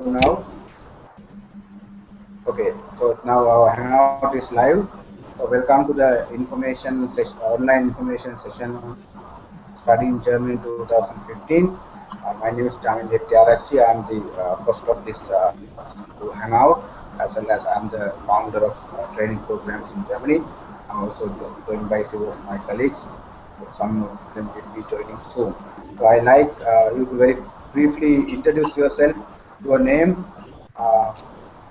now. Okay, so now our hangout is live. So welcome to the information session, online information session on study in Germany in 2015. My name is Jamin Hettiarachi. I am the host of this hangout, as well as I am the founder of training programs in Germany. I'm also joined by a few of my colleagues. Some of them will be joining soon. So I like you to very briefly introduce yourself, your name, uh,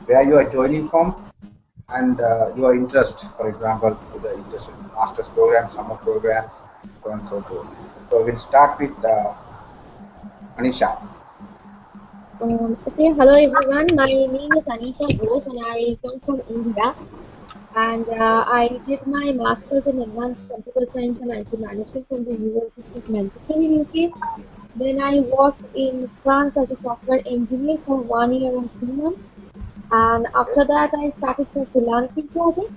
where you are joining from, and your interest, for example, to the interest in master's program, summer program, so on and so forth. So we'll start with Anisha. Okay, hello everyone. My name is Anisha Ghosh and I come from India. And I did my master's in advanced computer science and IT management from the University of Manchester in UK. Then I worked in France as a software engineer for 1 year and 3 months. And Okay. after that, I started some freelancing projects.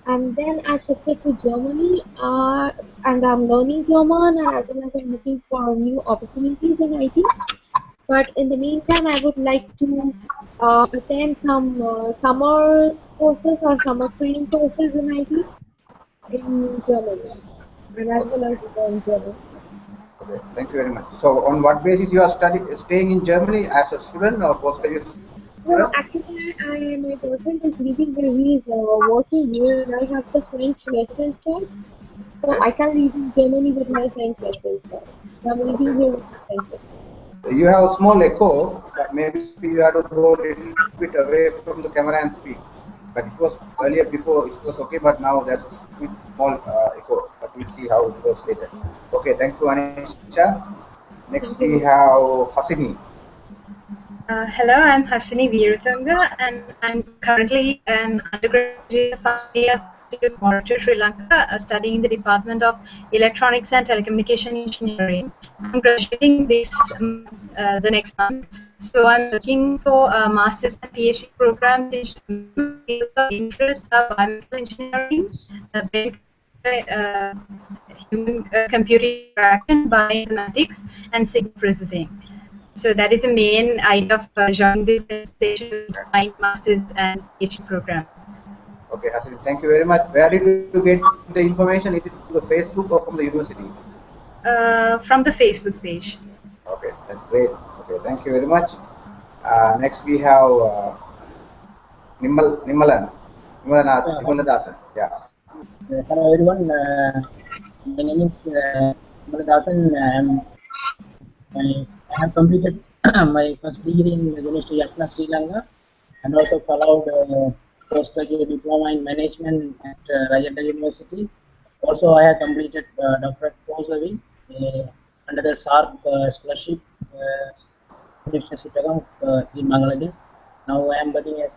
And then I shifted to Germany, and I'm learning German, and as well as I'm looking for new opportunities in IT. But in the meantime, I would like to attend some summer courses or summer training courses in IT in Germany, and as well as in Germany. Okay. Thank you very much. So on what basis you are staying in Germany as a student or postgraduate No, student? actually, my boyfriend is living here. He's working here, and I have the French residence card, so Okay. I can live in Germany with my French residence card. So I'm Okay. living here with my French residence. You have a small echo, but maybe you have to go a little bit away from the camera and speak. But it was earlier before it was okay, but now there's a small echo. But we'll see how it goes later. Okay, thank you, Anisha. Next we Thank you. have Hasini. Hello, I'm Hasini Veerathanga, and I'm currently an undergraduate in the final year of Institute of Morituri, Sri Lanka, studying in the Department of Electronics and Telecommunication Engineering. I'm graduating this month, the next month. So I'm looking for master's and PhD programs in my fields of interest are biomedical engineering, brain human computer interaction, bioinformatics, and signal processing. So that is the main idea of joining this session to find masters and PhD program. Okay, Hasini, thank you very much. Where did you get the information? Is it through the Facebook or from the university? From the Facebook page. Okay, that's great. Okay, thank you very much. Next we have Nimaladasan. Yeah. Hello everyone, my name is Dasan. I have completed my first degree in the University of Sri Lanka and also followed postgraduate diploma in management at Rajendra University. Also, I have completed doctorate course under the SARC scholarship in Bangladesh. Now I am working as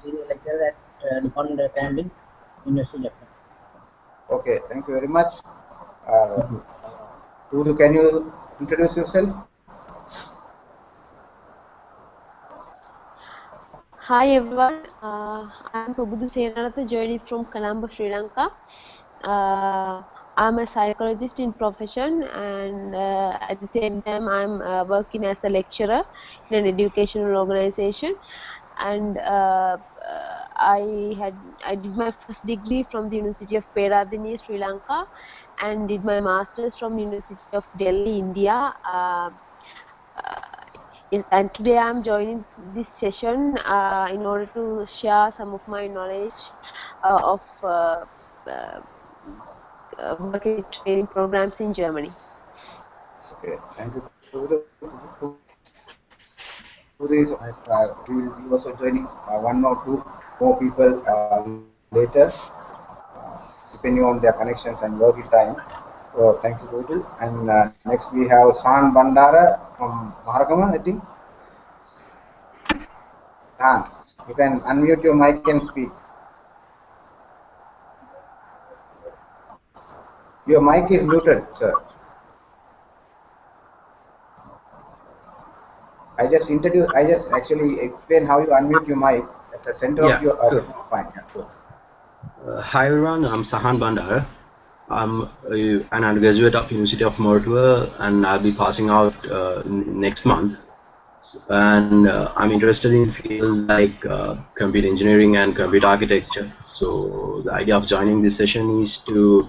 senior lecturer at Department of Accounting, University of Japan. Okay, thank you very much. Tudu, can you introduce yourself? Hi everyone, I'm Prabhudu Senanatha joining from Colombo, Sri Lanka. I'm a psychologist in profession and at the same time I'm working as a lecturer in an educational organization, and I did my first degree from the University of Peradeniya, Sri Lanka, and did my master's from University of Delhi, India. Yes, and today I'm joining this session in order to share some of my knowledge of working in training programs in Germany. Okay, thank you. We will be also joining one or two more people later, depending on their connections and working time. So thank you, Tudu. And next we have San Bandara from Maharagama, I think. San, you can unmute your mic and speak. Your mic is muted, sir. I just actually explain how you unmute your mic at the center of your. Okay, sure. Fine. Yeah, sure. Hi everyone, I'm Sahan Bandar. I'm an undergraduate of University of Mortua, and I'll be passing out next month. and I'm interested in fields like computer engineering and computer architecture. So the idea of joining this session is to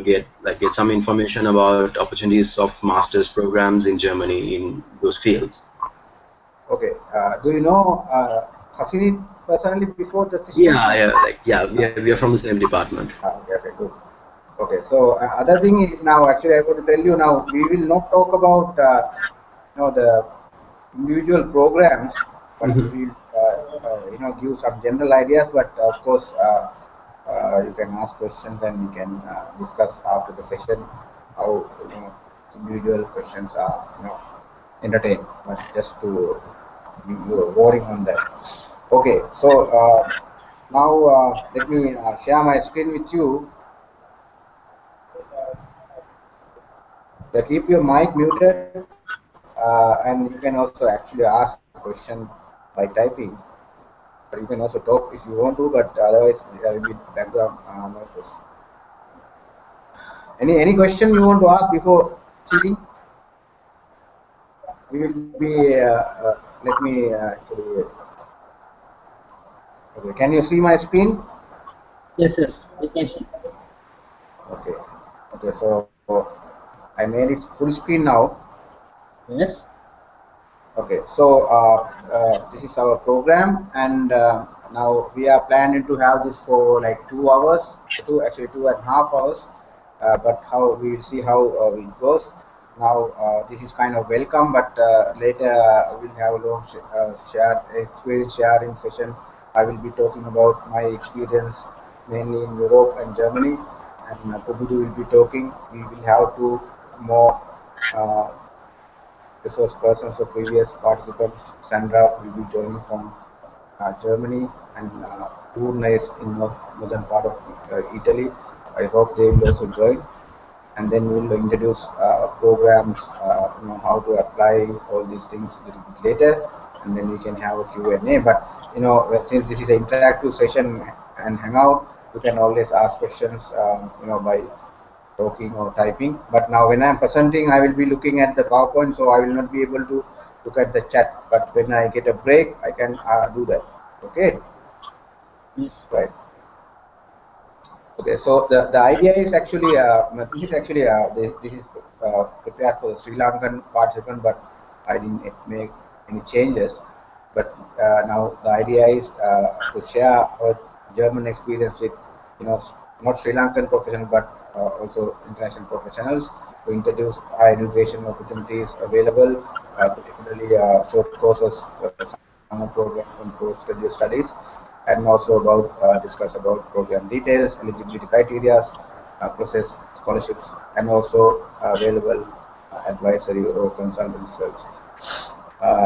get some information about opportunities of master's programs in Germany in those fields. Okay. Do you know Hasini personally before the session? We are from the same department. Okay, good. Okay, so other thing is now actually I want to tell you now we will not talk about the individual programs, but we will give some general ideas. But of course, you can ask questions and we can discuss after the session how individual questions are entertained. But just to give you a warning on that. Okay, so now let me share my screen with you. Keep your mic muted, and you can also actually ask a question by typing. But you can also talk if you want to, but otherwise there will be background noises. Any question you want to ask before proceeding? We will be. Let me actually. Okay, can you see my screen? Yes, I can see. Okay. Okay, so I made it full screen now. Yes. Okay, so this is our program, and now we are planning to have this for like 2 hours, actually 2.5 hours. But how we will see how it goes. Now this is kind of welcome, but later we'll have a long shared experience sharing session. I will be talking about my experience mainly in Europe and Germany, and Kubudu will be talking. We will have two more resource persons or previous participants. Sandra will be joining from Germany, and Purna is in the northern part of Italy. I hope they will also join. And then we will introduce programs, how to apply all these things a little bit later, and then we can have a Q&A. But since this is an interactive session and hangout, you can always ask questions, by talking or typing. But now when I'm presenting, I will be looking at the PowerPoint, so I will not be able to look at the chat. But when I get a break, I can do that. Okay. Yes. Right. Okay. So the idea is actually this is prepared for the Sri Lankan participant, but I didn't make any changes. But now the idea is to share our German experience with not Sri Lankan professionals but also international professionals, to introduce higher education opportunities available, particularly short courses, summer programs and postgraduate studies, and also about discuss about program details, eligibility criteria, process scholarships, and also available advisory or consultancy services.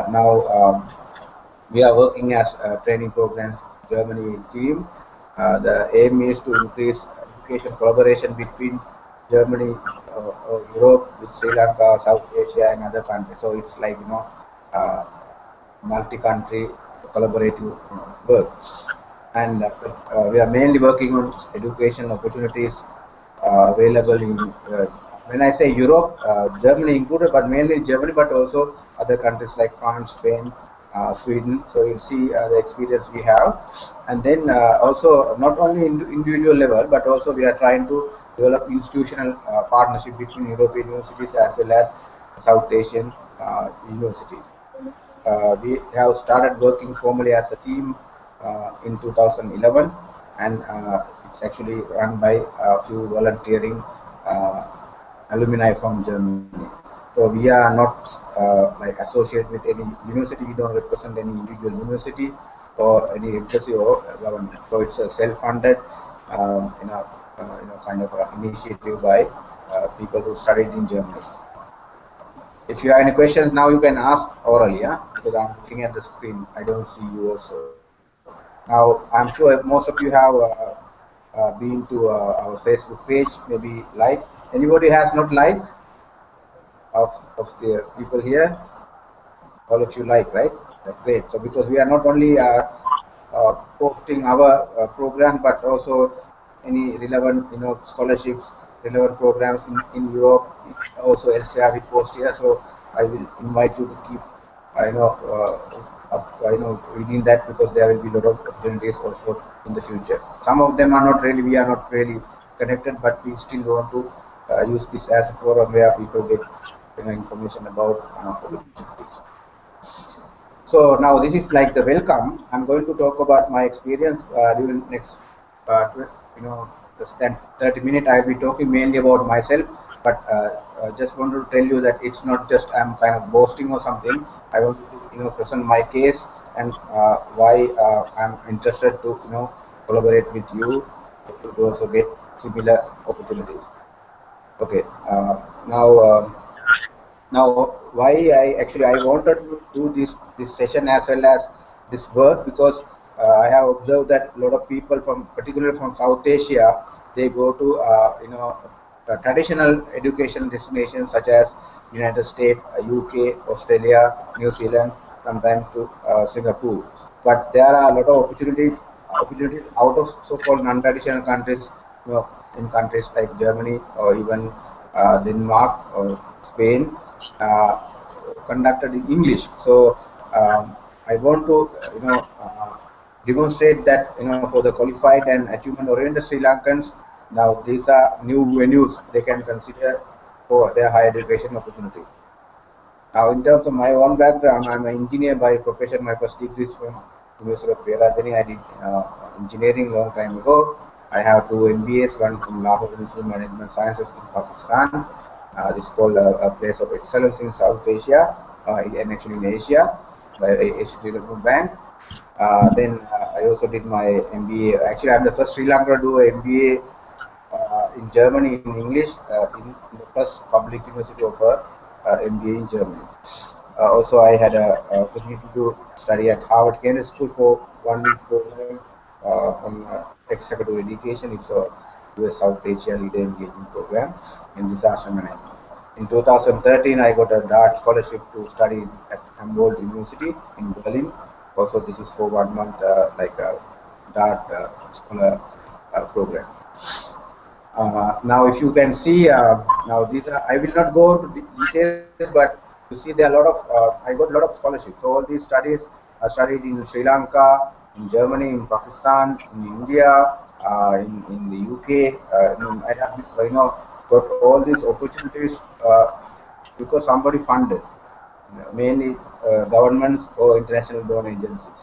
Now we are working as a training program Germany team. The aim is to increase education collaboration between Germany, Europe, with Sri Lanka, South Asia, and other countries. So it's like multi-country collaborative work. And we are mainly working on education opportunities available in when I say Europe, Germany included, but mainly Germany, but also other countries like France, Spain, Sweden. So you'll see the experience we have, and then also not only individual level, but also we are trying to develop institutional partnership between European universities as well as South Asian universities. We have started working formally as a team in 2011, and it's actually run by a few volunteering alumni from Germany. So we are not like associated with any university. We don't represent any individual university or any embassy or government. So it's a self-funded, kind of initiative by people who studied in Germany. If you have any questions now, you can ask orally, because I'm looking at the screen. I don't see you also. Now, I'm sure most of you have been to our Facebook page, maybe like. Anybody has not liked of the people here? All of you like, right? That's great. So because we are not only posting our program, but also any relevant, scholarships, relevant programs in Europe, also elsewhere we post here. So I will invite you to keep I know, I know reading that because there will be a lot of opportunities also in the future. Some of them are not really, we are not really connected, but we still want to use this as a forum where people get information about opportunities. So now this is like the welcome. I'm going to talk about my experience during next, you know, the 30 minutes. I'll be talking mainly about myself, but just want to tell you that it's not just I'm kind of boasting or something. I want to present my case and why I'm interested to collaborate with you to also get similar opportunities. Okay. Now. Now, why I wanted to do this session as well as this work, because I have observed that a lot of people from, particularly from South Asia, they go to traditional education destinations such as United States, UK, Australia, New Zealand, sometimes to Singapore. But there are a lot of opportunities out of so-called non-traditional countries, in countries like Germany or even Denmark or Spain, uh, conducted in English. So I want to demonstrate that for the qualified and achievement-oriented Sri Lankans, now these are new venues they can consider for their higher education opportunities. Now, in terms of my own background, I'm an engineer by profession. My first degree is from University of Peradeniya. I did engineering long time ago. I have two MBAs, one from Lahore Institute of Management Sciences in Pakistan. This is called a place of excellence in South Asia, and actually in Asia, by Asia Development Bank. Then I also did my MBA. Actually, I'm the first Sri Lankan to do an MBA in Germany in English, in the first public university of MBA in Germany. Also, I had a opportunity to study at Harvard Kennedy School for 1 week program on executive education. It's a US South Asia Leader Engagement Program in disaster management. In 2013, I got a DART scholarship to study at Humboldt University in Berlin. Also, this is for 1 month, like a DART scholar program. Now, if you can see, now these are, I will not go into details, but you see there are a lot of, I got a lot of scholarships. So all these studies are studied in Sri Lanka, in Germany, in Pakistan, in India, in the UK. I have, got all these opportunities because somebody funded, mainly governments or international donor agencies.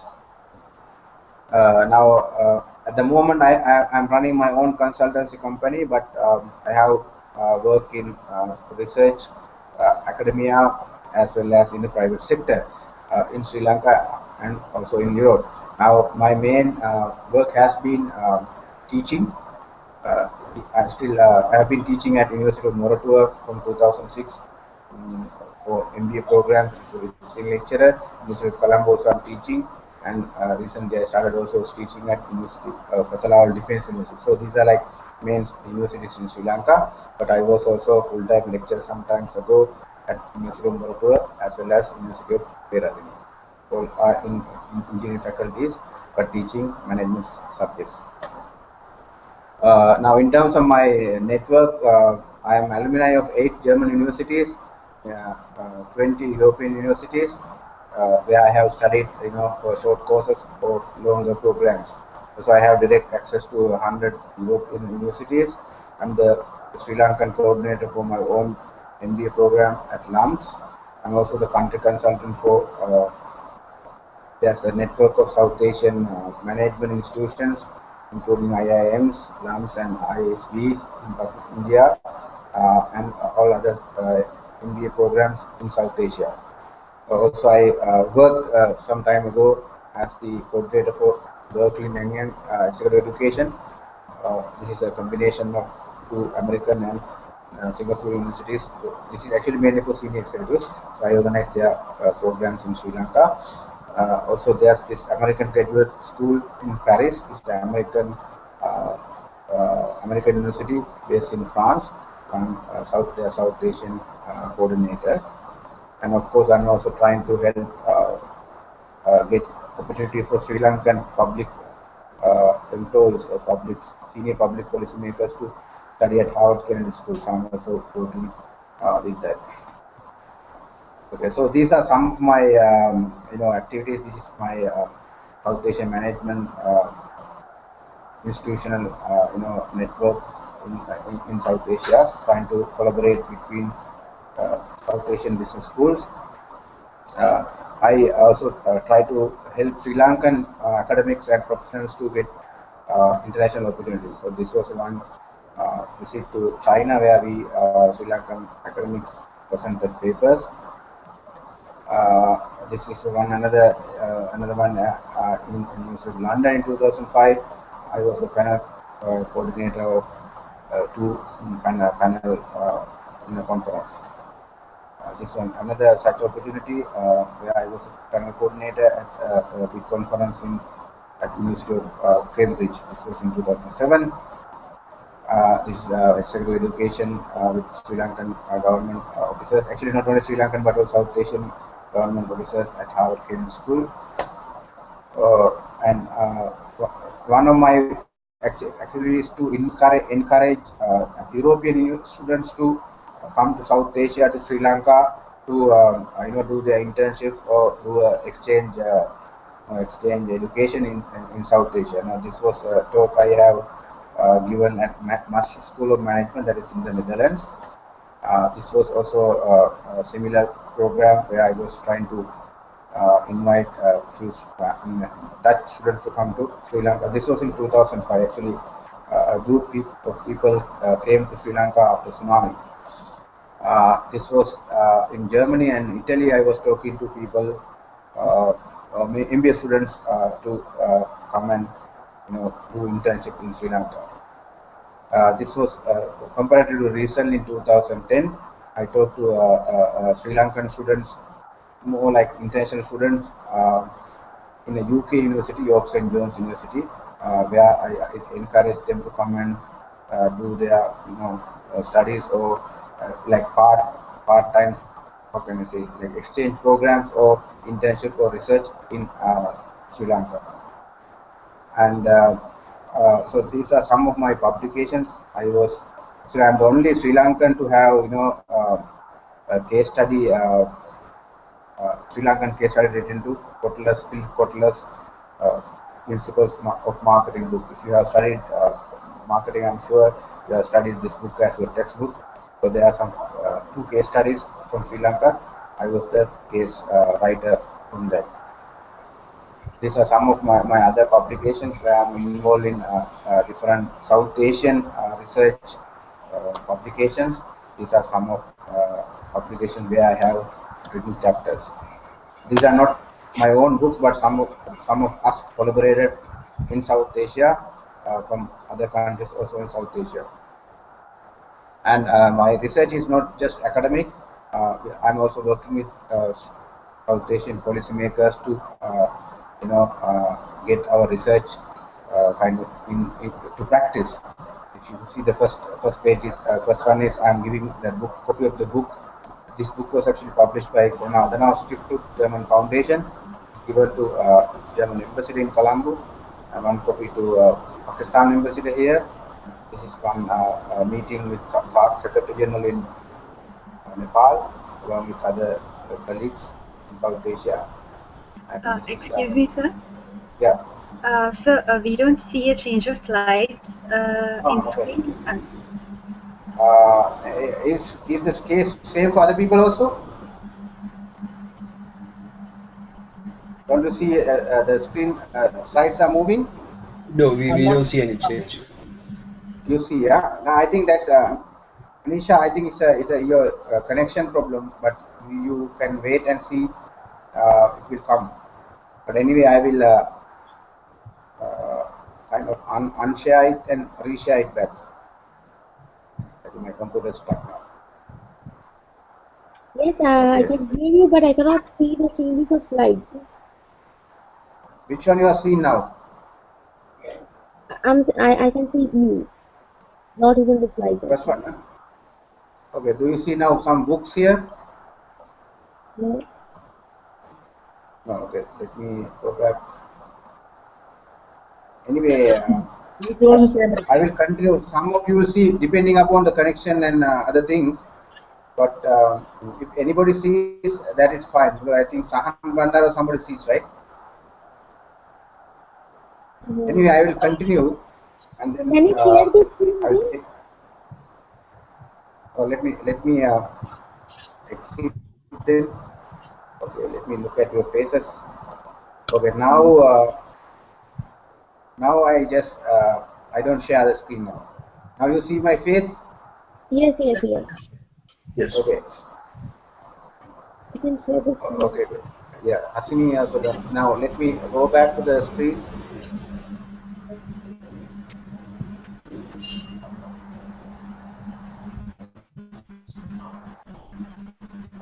Now, at the moment, I'm running my own consultancy company, but I have work in research, academia, as well as in the private sector in Sri Lanka and also in Europe. Now, my main work has been teaching. Uh, I have been teaching at University of Moratuwa from 2006 for MBA programs. So it's a lecturer. University of Colombo, so I'm teaching, and recently I started also teaching at University Patalawal Defence University. So these are like main universities in Sri Lanka. But I was also a full-time lecturer sometimes ago at University of Moratuwa as well as University of Peradeniya. All are in engineering faculties, but teaching management subjects. Now, in terms of my network, I am alumni of 8 German universities, 20 European universities, where I have studied, for short courses or longer programs. So I have direct access to 100 European universities. I'm the Sri Lankan coordinator for my own MBA program at LUMS. I'm also the country consultant for there's a network of South Asian management institutions, including IIMs, LUMS, and ISBs in India, and all other MBA programs in South Asia. Also, I worked some time ago as the coordinator for Berkeley Nanyang Executive Education. This is a combination of 2 American and Singapore universities. So this is actually mainly for senior executives. So I organize their programs in Sri Lanka. Also, there's this American Graduate School in Paris. It's the uh, American university based in France. I'm South Asian coordinator, and of course, I'm also trying to help get opportunity for Sri Lankan public employees or senior public policymakers to study at Harvard Kennedy School. So I'm also working with that. Okay, so these are some of my activities. This is my South Asian management institutional network in South Asia, trying to collaborate between South Asian business schools. Uh, I also try to help Sri Lankan academics and professionals to get international opportunities. So this was one visit to China where we Sri Lankan academics presented papers. This is another one in University of London in 2005. I was the panel coordinator of two panel in a conference. This is another such opportunity where I was a panel coordinator at a big conference at University of Cambridge. This was in 2007. This is executive education with Sri Lankan government officers. Actually, not only Sri Lankan but also South Asian government officers at Harvard Kennedy School. And one of my activities to encourage European students to come to South Asia, to Sri Lanka, to do their internships or do exchange education in South Asia. Now, this was a talk I have given at Master School of Management, that is in the Netherlands. This was also a similar program where I was trying to invite few Dutch students to come to Sri Lanka. This was in 2005. Actually, a group of people came to Sri Lanka after tsunami. This was in Germany and Italy. I was talking to people, MBA students, to come and do internship in Sri Lanka. This was comparatively recently in 2010. I talked to Sri Lankan students, more like international students, in a UK university, York St. John's University, where I encouraged them to come and do their studies or like part-time, how can I say, like exchange programs or internship or research in Sri Lanka. And so these are some of my publications. I'm the only Sri Lankan to have a case study, Sri Lankan case study written to Phil Kotler's Principles of Marketing book. If you have studied marketing, I'm sure you have studied this book as your textbook. So there are some two case studies from Sri Lanka. I was the case writer in that. These are some of my other publications where I'm involved in different South Asian research publications. These are some of publications where I have written chapters. These are not my own books, but some of us collaborated in South Asia from other countries also in South Asia. And my research is not just academic. I'm also working with South Asian policymakers to get our research kind of to practice. If you see the first page is first one is I'm giving the book copy of the book. This book was actually published by Konrad Adenauer Stiftung German Foundation, given to German Embassy in Colombo, and one copy to Pakistan Embassy here. This is one meeting with SAARC Secretary General in Nepal, along with other colleagues in South Asia. Excuse me, sir. Yeah. Sir, we don't see a change of slides in the screen. Is this case same for other people also? Don't you see the screen slides are moving? No, we don't see any change. You see, yeah. No, I think that's Anisha. I think it's your connection problem, but you can wait and see. It will come. But anyway, I will kind of unshare it and reshare it back. I think my computer is stuck now. Yes, I can hear you, but I cannot see the changes of slides. Which one you are seeing now? I can see you, not even the slides. First one. Huh? Okay. Do you see now some books here? No. No. Okay. Let me go back. Anyway, I will continue. Some of you will see, depending upon the connection and other things, But if anybody sees, that is fine. Because I think Sahan Bandar or somebody sees, right? Anyway, I will continue, and then Can you share the screen I will again? take. Let me exit this. Okay, let me look at your faces. Okay, now I don't share the screen now. Now you see my face. Yes, yes, yes. Yes. Okay, You can share the screen. okay, good. Yeah, Hasini also done. Now let me go back to the screen.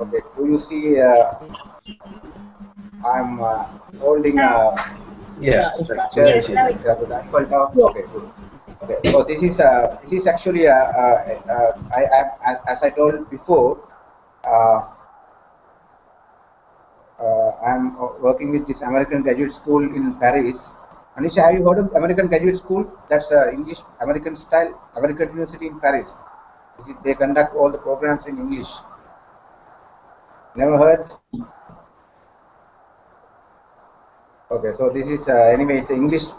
Okay, do you see? I'm holding a Yeah, Yeah, it's right. fine. We can picture Yes, see now that. it with the Eiffel Tower. Yes. Okay, good. Okay, so this is actually as I told before, uh, I'm working with this American Graduate School in Paris. Anisha, have you heard of American Graduate School? That's English American style American University in Paris. They conduct all the programs in English. Never heard? Okay, so this is anyway. It's English. It's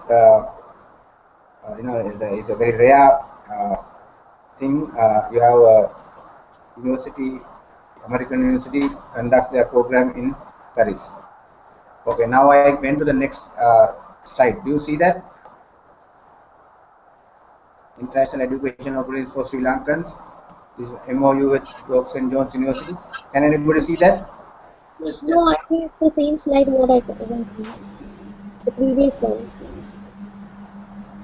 a very rare thing. You have a university, American University conducts their program in Paris. Okay, now I went to the next slide. Do you see that? International Education Opportunities for Sri Lankans. This is MOU with Brooks and Jones University. Can anybody see that? Yes, No, yes. I think it's the same slide what I can see. The previous one.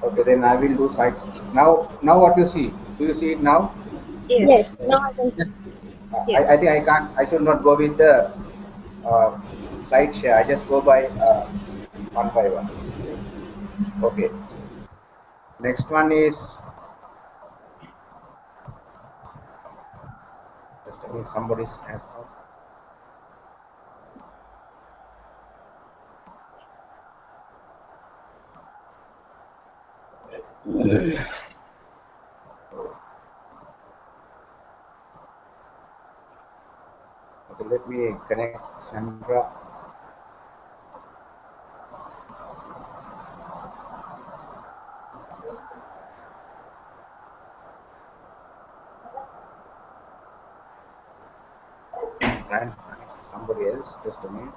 Okay, then I will do site. Now what you see? Do you see it now? Yes, yes, now I can Yes. see. I yes. think I can't. I should not go with the uh, slide share. I just go by one by one. Okay. Next one is just I think somebody's has. Okay, let me connect Sandra. And somebody else. Just a minute.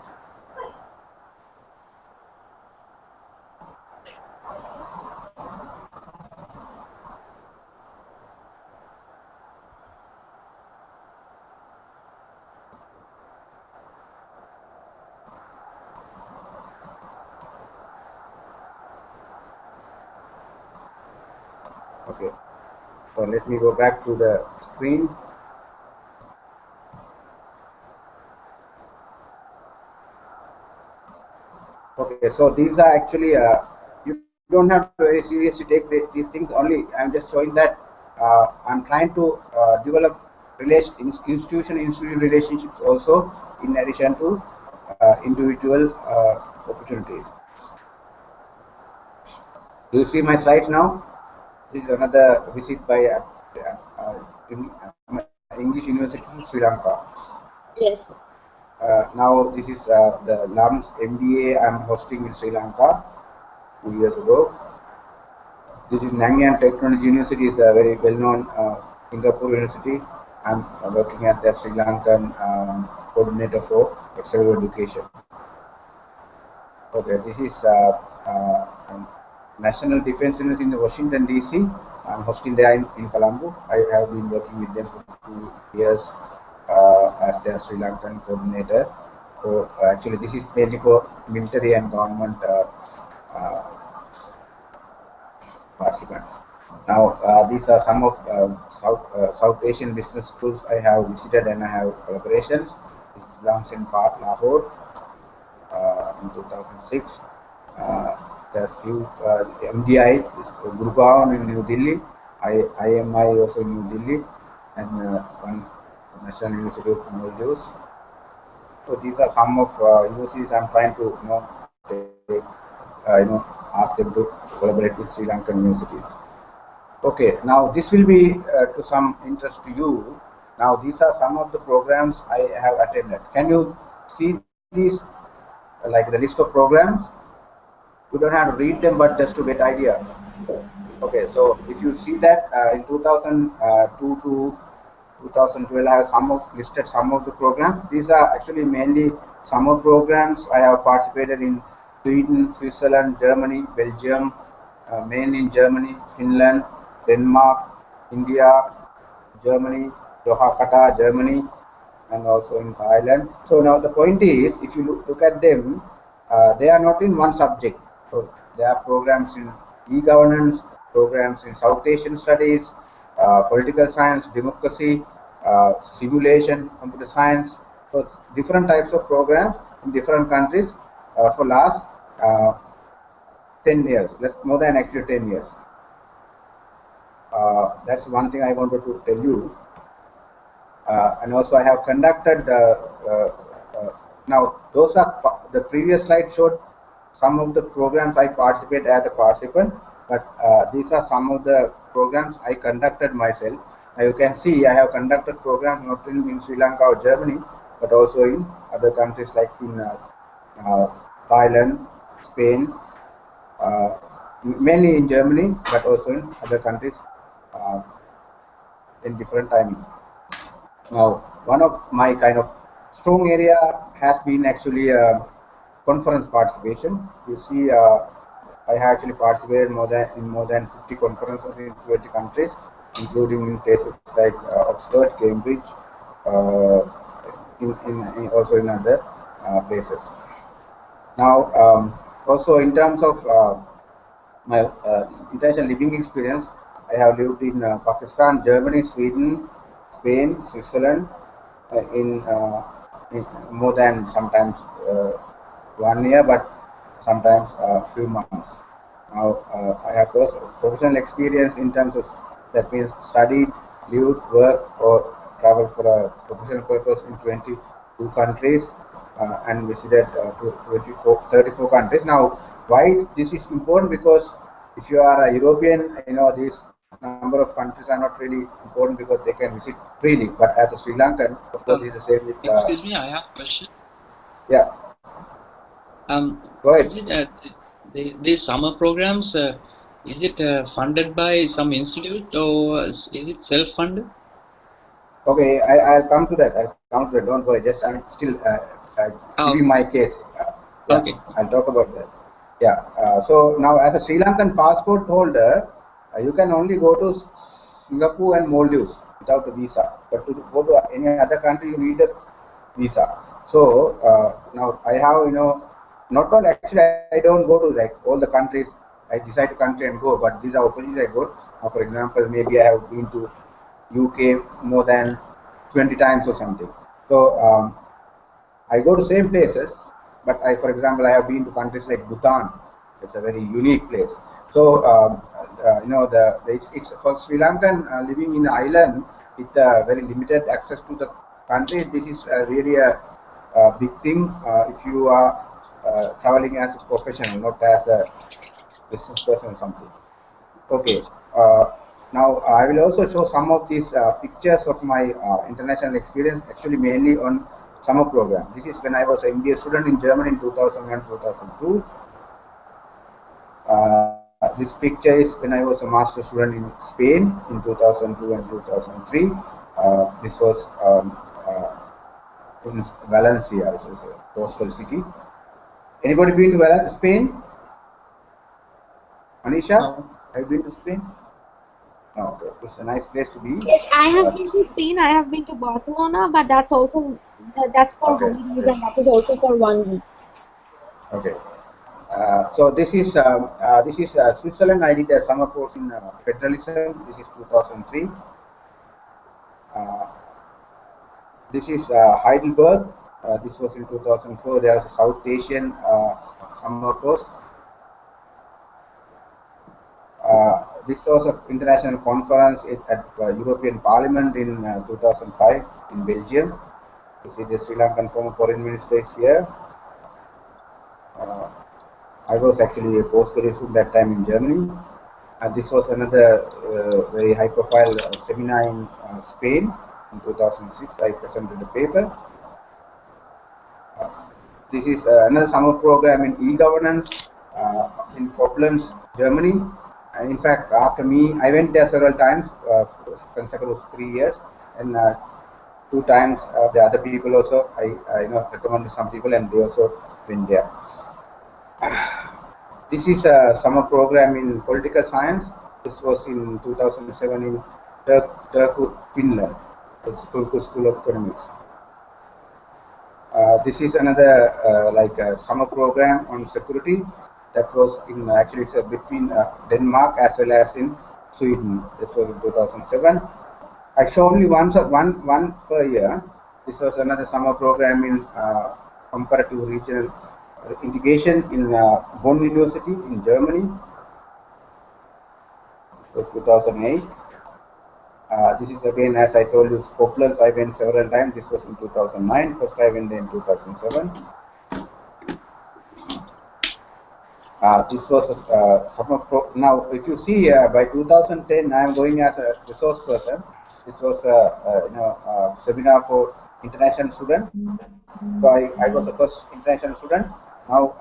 Okay. So let me go back to the screen. Okay, so these are actually you don't have to very seriously take these things. Only I'm just showing that I'm trying to develop institution relationships also in addition to individual opportunities. Do you see my site now? This is another visit by English University in Sri Lanka. Yes. Now this is the LAMS MBA I'm hosting in Sri Lanka 2 years ago. This is Nanyang Technology University. Is a very well-known Singapore university. I'm working as the Sri Lankan coordinator for executive education. Okay, this is National Defense University in Washington DC. I'm hosting there in Colombo. I have been working with them for 2 years as their Sri Lankan coordinator. So actually, this is mainly for military and government uh, participants. Now, these are some of South Asian business schools I have visited and I have collaborations. This is Lamson Park, Lahore, in 2006. Uh, there's few MDI, Gurgaon in New Delhi, IMI also in New Delhi, and one National University of Maldives. So these are some of universities I'm trying to take, ask them to collaborate with Sri Lankan universities. Okay, now this will be to some interest to you. Now these are some of the programs I have attended. Can you see these, like the list of programs? You don't have to read them, but just to get idea. Okay, so if you see that in 2002 to 2012, I have listed some of the programs. These are actually mainly summer programs. I have participated in Sweden, Switzerland, Germany, Belgium, mainly in Germany, Finland, Denmark, India, Germany, Doha, Qatar, Germany, and also in Thailand. So now the point is, if you look at them, they are not in one subject. So there are programs in e-governance, programs in South Asian studies, political science, democracy, simulation, computer science. So different types of programs in different countries for last 10 years, less more than actually 10 years. That's one thing I wanted to tell you. And also I have conducted, now those are, the previous slide showed some of the programs I participate as a participant, but these are some of the programs I conducted myself. Now you can see I have conducted programs not only in Sri Lanka or Germany, but also in other countries like in Thailand, Spain, mainly in Germany, but also in other countries in different timing. Now, one of my kind of strong area has been actually conference participation. You see, I have actually participated in more than 50 conferences in 20 countries, including in places like Oxford, Cambridge, also in other places. Now, also in terms of my international living experience, I have lived in Pakistan, Germany, Sweden, Spain, Switzerland, in more than sometimes 1 year, but sometimes a few months. Now I have professional experience in terms of, that means studied, lived, worked, or traveled for a professional purpose in 22 countries and visited 34 countries. Now, why this is important? Because if you are a European, you know, these number of countries are not really important because they can visit freely. But as a Sri Lankan, of course, it's the same with. Excuse me, I have a question. Yeah. Go ahead. Is it these summer programs? Is it funded by some institute or is it self-funded? Okay, I'll come to that. I'll come to that. Don't worry. Just I'm still giving my case. Yeah, okay. I'll talk about that. Yeah. So now, as a Sri Lankan passport holder, you can only go to Singapore and Maldives without a visa. But to go to any other country, you need a visa. So now I have, you know, not all actually I don't go to like all the countries. I decide to country and go, but these are opportunities I go. Now, for example, maybe I have been to UK more than 20 times or something. So I go to same places, but for example, I have been to countries like Bhutan. It's a very unique place. So you know, it's for Sri Lankan living in island with very limited access to the country. This is really a big thing if you are traveling as a professional, not as a business person or something. Okay. Now I will also show some of these pictures of my international experience, actually mainly on summer program. This is when I was an MBA student in Germany in 2001, 2002. This picture is when I was a master student in Spain in 2002 and 2003. This was in Valencia, which is a coastal city. Anybody been to Spain? Anisha, have you been to Spain? Oh, okay. It's a nice place to be. Yes, I have been to Spain. I have been to Barcelona, but that's also that's for holidays, and that is also for 1 week. Okay. So this is Switzerland. I did a summer course in federalism. This is 2003. This is Heidelberg. This was in 2004. There was a South Asian summer course. This was an international conference at European Parliament in 2005 in Belgium. You see the Sri Lankan former foreign minister is here. I was actually a postgraduate student that time in Germany. This was another very high-profile seminar in Spain. in 2006. I presented a paper. This is another summer program in e-governance in Koblenz, Germany. In fact, after me, I went there several times, consecutive 3 years, and 2 times the other people also. I recommended some people, and they also went there. This is a summer program in political science. This was in 2007 in Turku, Finland. It's Turku School of Economics. This is another like a summer program on security that was in actually it's between Denmark as well as in Sweden. This was in 2007. I show only one per year. This was another summer program in comparative regional integration in Bonn University in Germany. So 2008. This is again, as I told you, Koblenz. I went several times. This was in 2009. First I went in 2007. This was a summer pro. Now, if you see, by 2010, I am going as a resource person. This was a seminar for international students. So I was the first international student. Now,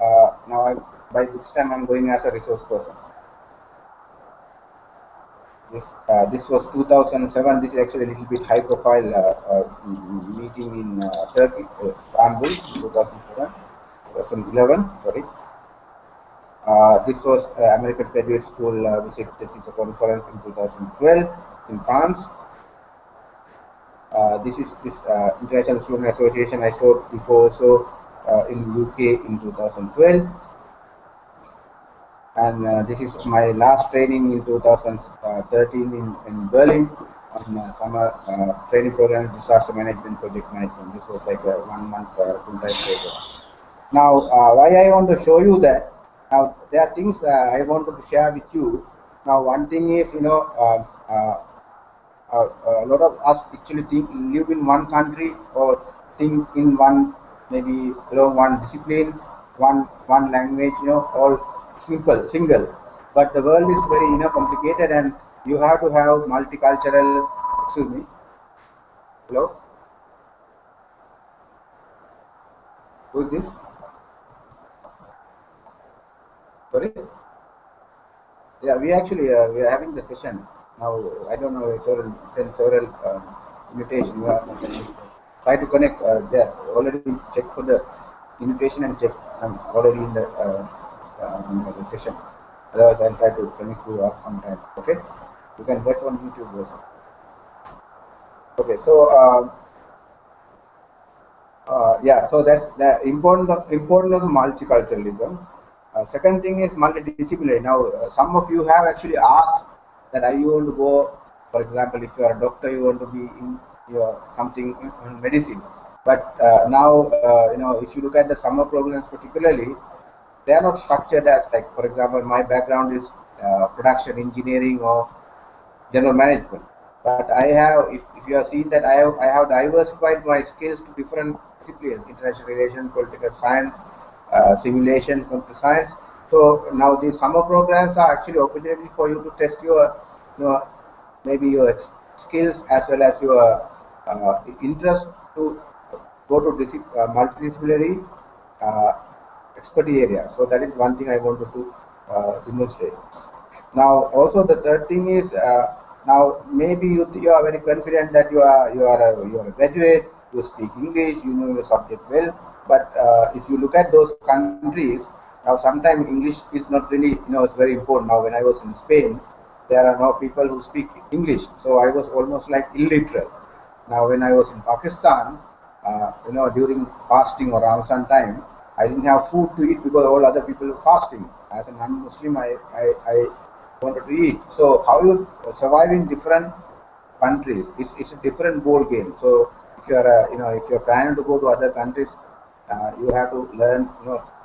by this time I'm going as a resource person. This was 2007. This is actually a little bit high profile meeting in Turkey, Istanbul, 2007, 2011. Sorry. This was American Graduate School visit. This is a conference in 2012 in France. This is this International Student Association I showed before, so in UK in 2012. And this is my last training in 2013 in Berlin on summer training program, disaster management, project management. This was like a 1 month full-time program. Now, why I want to show you that, now there are things I wanted to share with you. Now, one thing is, a lot of us actually live in one country or think in one, maybe one discipline, one language, all single. But the world is very complicated, and you have to have multicultural. Excuse me. Hello. Who is this? Sorry. Yeah, we actually we are having the session now. I don't know. Several invitations. Try to connect. There already check for the invitation and check. I'm already in the session. Otherwise, I'll try to connect you after some time. Okay. You can watch on YouTube also. Okay. So yeah. So that's the importance of multiculturalism. Second thing is multidisciplinary. Now, some of you have actually asked that you want to go, for example, if you are a doctor, you want to be in something in medicine. But now, if you look at the summer programs particularly, they are not structured as, like, for example, my background is production engineering or general management. But I have, if you have seen that I have diversified my skills to different disciplines: international relations, political science, simulation, computer science. So now these summer programs are actually opportunity for you to test your, maybe your skills as well as your interest to go to multidisciplinary expertise area. So that is one thing I wanted to demonstrate. Now, also the third thing is, now maybe you are very confident that you are a graduate, you speak English, you know your subject well. But if you look at those countries, now sometimes English is not really, it's very important. Now, when I was in Spain, there are no people who speak English, so I was almost like illiterate. Now, when I was in Pakistan, during fasting or Ramadan time, I didn't have food to eat because all other people were fasting. As a non-Muslim, I wanted to eat. So how you survive in different countries? It's a different ball game. So if you are if you're planning to go to other countries, you have to learn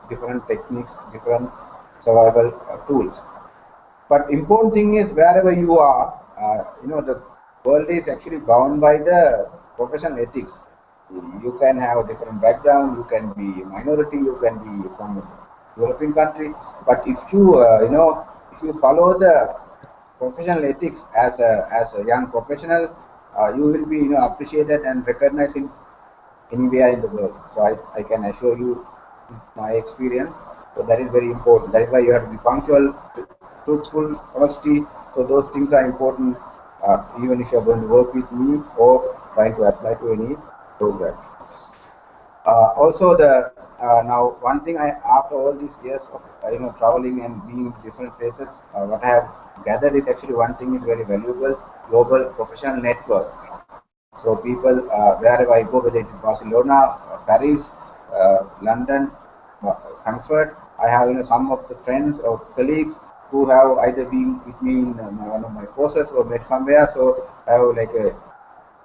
different techniques, different survival tools. But important thing is, wherever you are, the world is actually bound by the professional ethics. You can have a different background, you can be a minority, you can be from a European country, but if you if you follow the professional ethics as a young professional, you will be appreciated and recognized in anywhere in the world. So I can assure you my experience. So that is very important. That is why you have to be punctual, truthful, honesty. So those things are important, even if you are going to work with me or trying to apply to any program. Also, the now one thing after all these years of traveling and being in different places, what I have gathered is actually one thing is very valuable: global professional network. So people wherever I go, whether it's Barcelona, Paris, London, Frankfurt, I have some of the friends or colleagues who have either been with me in one of my courses or met somewhere. So I have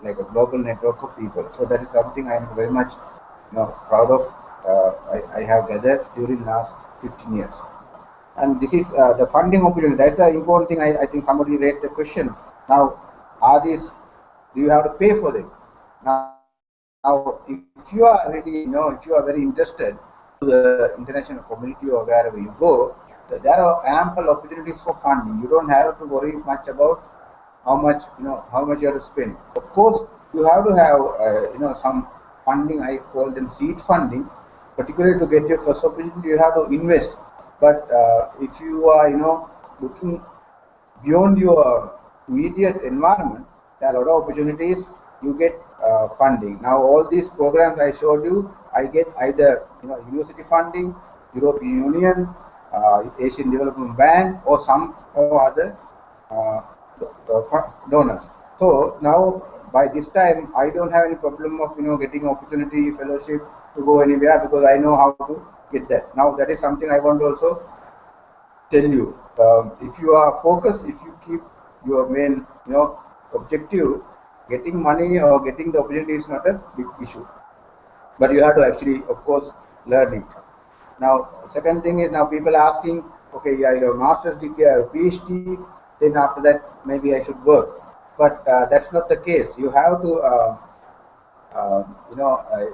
like a global network of people. So that is something I am very much proud of. I have gathered during last 15 years. And this is the funding opportunity. That's an important thing. I think somebody raised the question. Now, are these? Do you have to pay for them? Now, if you are really, if you are very interested to the international community or wherever you go, there are ample opportunities for funding. You don't have to worry much about how much you have to spend. Of course, you have to have some funding. I call them seed funding, particularly to get your first opportunity. You have to invest. But if you are looking beyond your immediate environment, there are a lot of opportunities. You get funding. Now all these programs I showed you, I get either university funding, European Union, Asian Development Bank, or some or other uh, donors. So now by this time I don't have any problem of getting opportunity fellowship to go anywhere, because I know how to get that. Now that is something I want to also tell you. If you are focused, if you keep your main objective, getting money or getting the opportunity is not a big issue, but you have to actually, of course, learn it. Now second thing is, now people are asking, okay, yeah, your master's degree, PhD, then after that maybe I should work. But that's not the case. You have to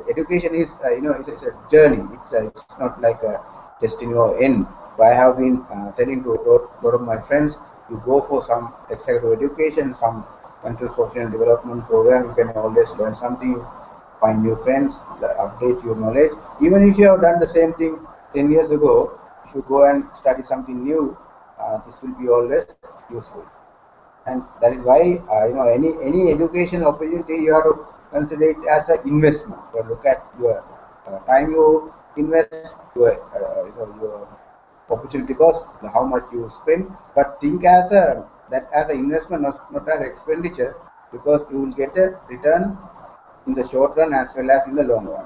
education is it's a journey. It's not like a destiny or end. But I have been telling to a lot of my friends, you go for some executive education, some country's professional development program. You can always learn something, find new friends, update your knowledge. Even if you have done the same thing 10 years ago, if you go and study something new, this will be always useful. And that is why any education opportunity you have to consider it as an investment. So look at your time you invest, your opportunity cost, how much you spend, but think as an investment, not as expenditure, because you will get a return in the short run as well as in the long run.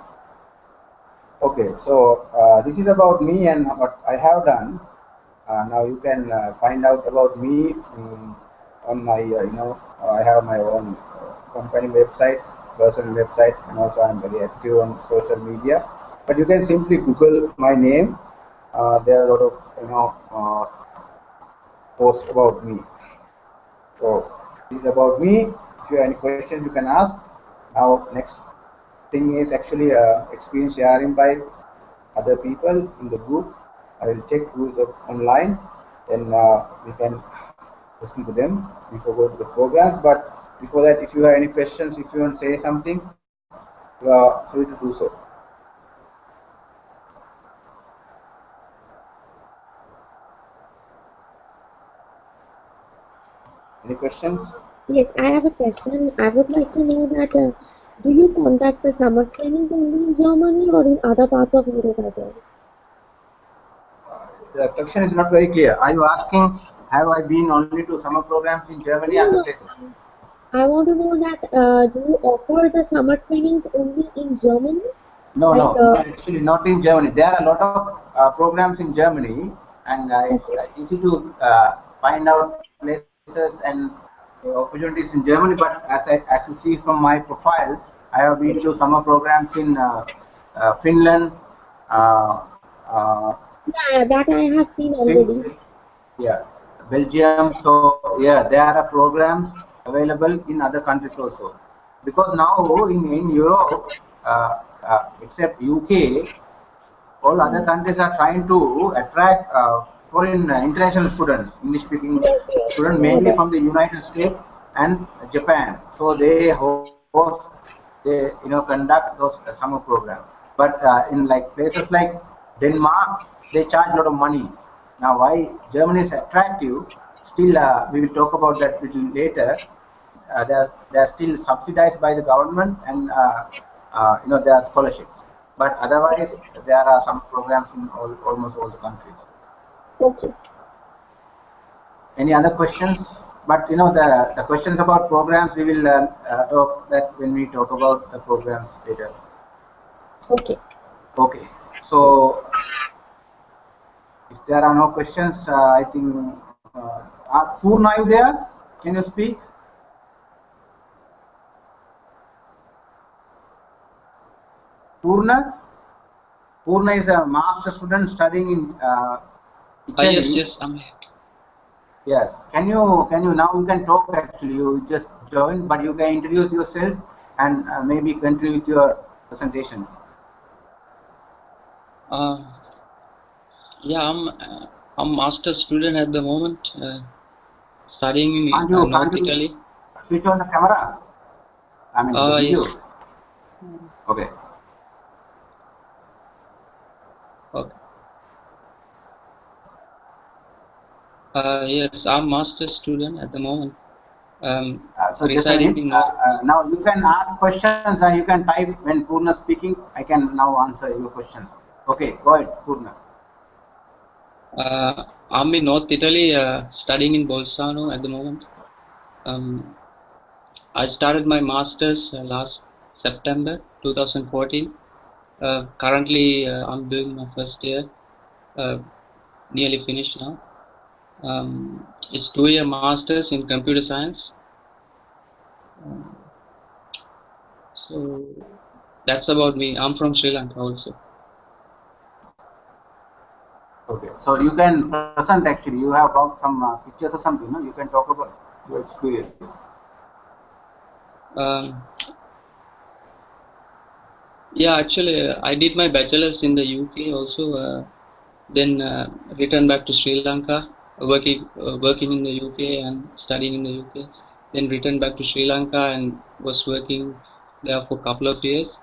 Okay, so this is about me and what I have done. Now you can find out about me on my I have my own company website, personal website, and also I'm very active on social media. But you can simply Google my name. There are a lot of posts about me. So this is about me. If you have any questions, you can ask. Now next thing is actually experience sharing by other people in the group. I will check who is online, then we can listen to them before going to the programs. But before that, if you have any questions, if you want to say something, you are free to do so. Any questions? Yes, I have a question. I would like to know that do you conduct the summer trainings only in Germany or in other parts of Europe as well? The question is not very clear. Are you asking, have I been only to summer programs in Germany and other places? I want to know that do you offer the summer trainings only in Germany? No, Like, no, actually not in Germany. There are a lot of programs in Germany, and it's easy to find out places and opportunities in Germany. But as you see from my profile, I have been to summer programs in Finland. Uh, uh, yeah, that I have seen already. Yeah, Belgium. So yeah, there are programs available in other countries also. Because now in Europe, except UK, all other countries are trying to attract foreign international students, English-speaking Yes, yes, students, I know mainly that. from the United States and Japan. So they conduct those summer programs. But in like places like Denmark, they charge a lot of money. Now, why Germany is attractive? Still, we will talk about that a little later. They're still subsidized by the government, and there are scholarships. But otherwise, there are some programs in almost all the countries. Okay. Any other questions? But the questions about programs, we will talk that when we talk about the programs later. Okay. Okay. So if there are no questions, I think Purna, are you there? Can you speak? Purna? Purna is a master student studying in Italy. Yes, I'm here. Yes. Can you now you can talk actually? You just joined, but you can introduce yourself and maybe continue with your presentation. Yeah, I'm master student at the moment, studying in North Italy. Switch on the camera. I mean the video. Yes. Okay. Okay. Yes, I'm master student at the moment. So just a minute. Now you can ask questions and you can type when Purna speaking. I can now answer your questions. Okay, go ahead, Purna. I'm in North Italy, studying in Bolzano at the moment. I started my master's last September 2014. Currently, I'm doing my first year, nearly finished now. It's 2-year master's in computer science. So that's about me. I'm from Sri Lanka also. Okay, so you can present actually. You have brought some pictures or something. No? You can talk about your experience. Yeah, actually, I did my bachelor's in the UK also. Then returned back to Sri Lanka, working in the UK and studying in the UK. Then returned back to Sri Lanka and was working there for a couple of years.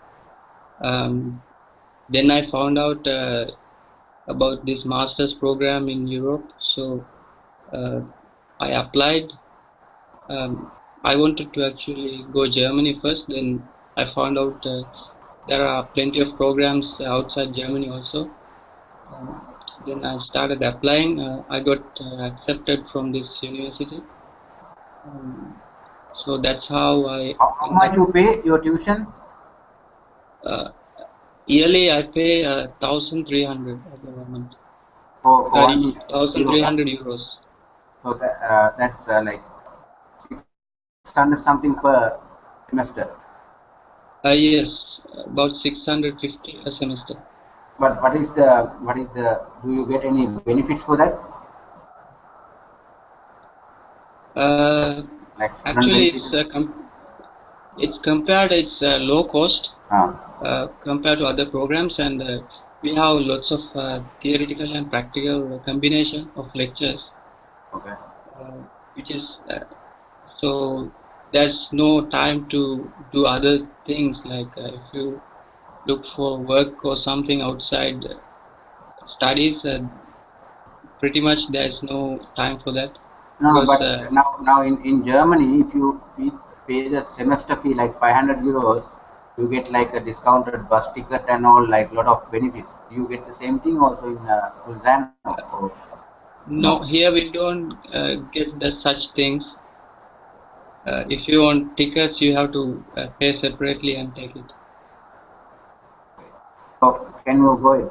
Then I found out about this master's program in Europe, so I applied. I wanted to actually go Germany first. Then I found out there are plenty of programs outside Germany also. Then I started applying. I got accepted from this university. So that's how I. How much you pay your tuition? Yearly, I pay 1,300 at the moment. For 1,300 euros. So that's like 600 something per semester. Yes, about 650 a semester. But what is the? Do you get any benefits for that? Like actually, it's compared. It's low cost compared to other programs, and we have lots of theoretical and practical combination of lectures. Okay. Which is so there's no time to do other things like if you look for work or something outside studies, pretty much there's no time for that. No, because, but now in Germany, if you pay the semester fee like 500 euros, you get like a discounted bus ticket and all, like lot of benefits. Do you get the same thing also in Bolzano? No, here we don't get the such things. If you want tickets, you have to pay separately and take it. So can you go ahead?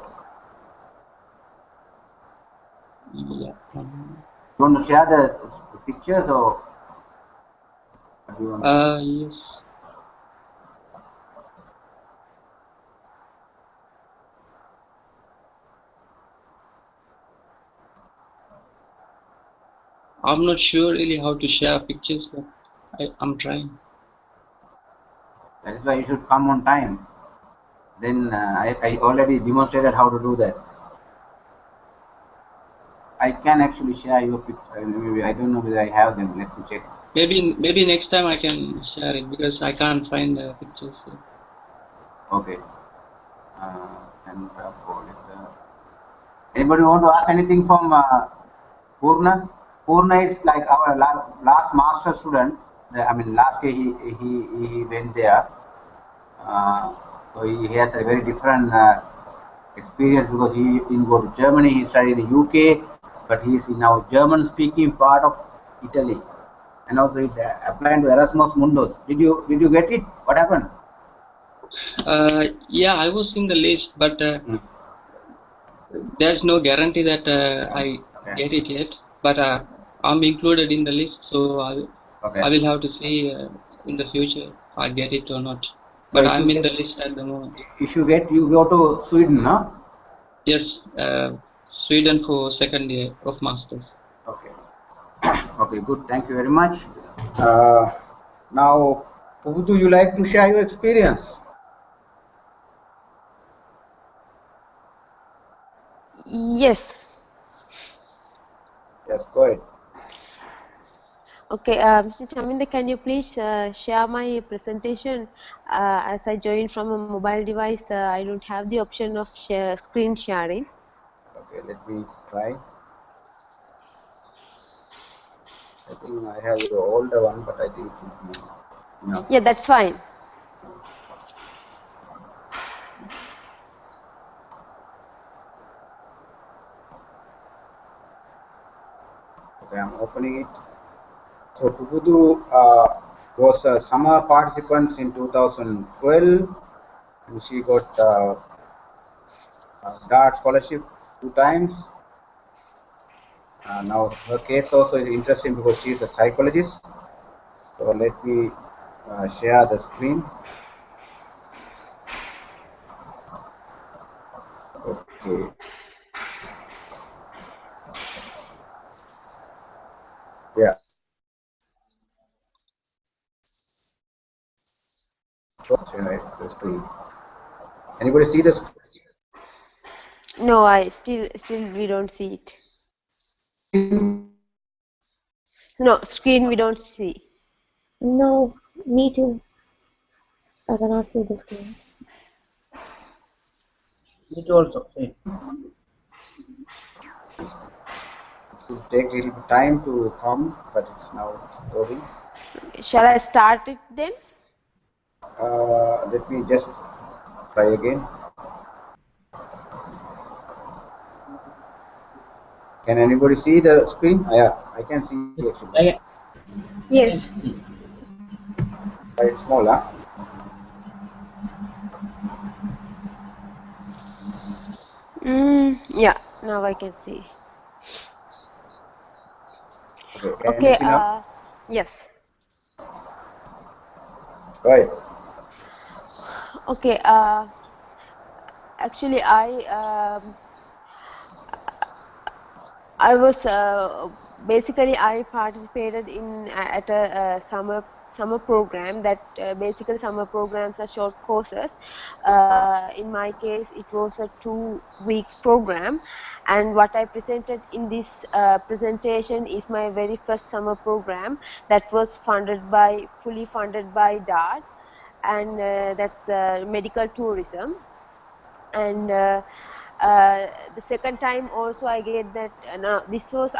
Yeah. You want to share the pictures or? Yes. I'm not sure really how to share pictures, but I'm trying. That is why you should come on time. Then I already demonstrated how to do that. I can actually share your picture. Maybe I don't know whether I have them. Let me check. maybe next time I can share it because I can't find the pictures here. Okay. And anybody want to ask anything from Purna? Purna is like our last master student. I mean, last year he went there. So he has a very different experience because he didn't go to Germany. He studied in the UK, but he is in now German-speaking part of Italy, and also he's applying to Erasmus Mundus. Did you get it? What happened? Yeah, I was in the list, but there's no guarantee that I get it yet. But I'm included in the list, so I will have to see in the future if I get it or not. So but I'm in the list at the moment. If you get, you go to Sweden, no? Yes, Sweden for second year of masters. Okay. Okay, good. Thank you very much. Now, would you like to share your experience? Yes. Yes, go ahead. Okay, Mr. Chaminda, can you please share my presentation? As I joined from a mobile device, I don't have the option of screen sharing. Okay, let me try. I think I have the older one, but I think no. Yeah, that's fine. Okay, I'm opening it. So Tugudu was a summer participant in 2012, and she got DART scholarship 2 times. Now her case also is interesting because she is a psychologist. So let me share the screen. Okay. Yeah. The screen. Anybody see the screen? No, I still we don't see it. No, screen we don't see. No, me too. I cannot see the screen. It also. It will take a little time to come, but it's now loading. Shall I start it then? Let me just try again. Can anybody see the screen? Yeah, I can see actually. Yes. But it's small, huh? Yeah, now I can see. Okay, can Okay, you see now? yes. Go ahead. Okay, actually I was basically I participated in at a summer program that basically summer programs are short courses. In my case, it was a 2 weeks program, and what I presented in this presentation is my very first summer program that was fully funded by DART, and that's medical tourism. And the second time also I get that now this was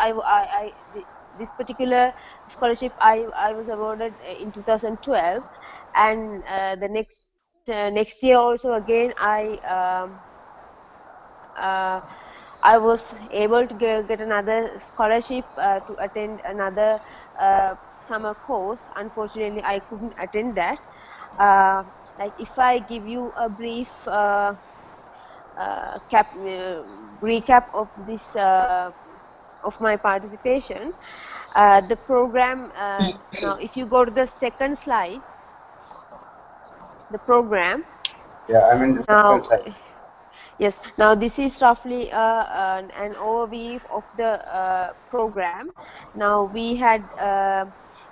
this particular scholarship I was awarded in 2012, and the next year also again I was able to get another scholarship to attend another summer course. Unfortunately, I couldn't attend that. Like if I give you a brief recap of this of my participation, the program now if you go to the second slide, the program. Yeah, I'm in the Now, second slide. yes, now this is roughly an overview of the program. Now we had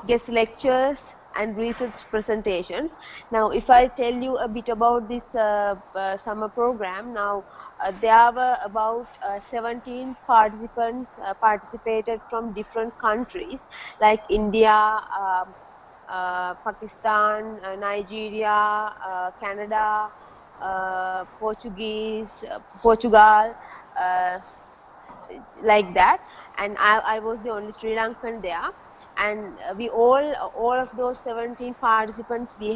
guest lectures and research presentations. Now, if I tell you a bit about this summer program, now there were about 17 participants participated from different countries like India, Pakistan, Nigeria, Canada, Portugal, uh, like that. And I was the only Sri Lankan there. And we all of those 17 participants, we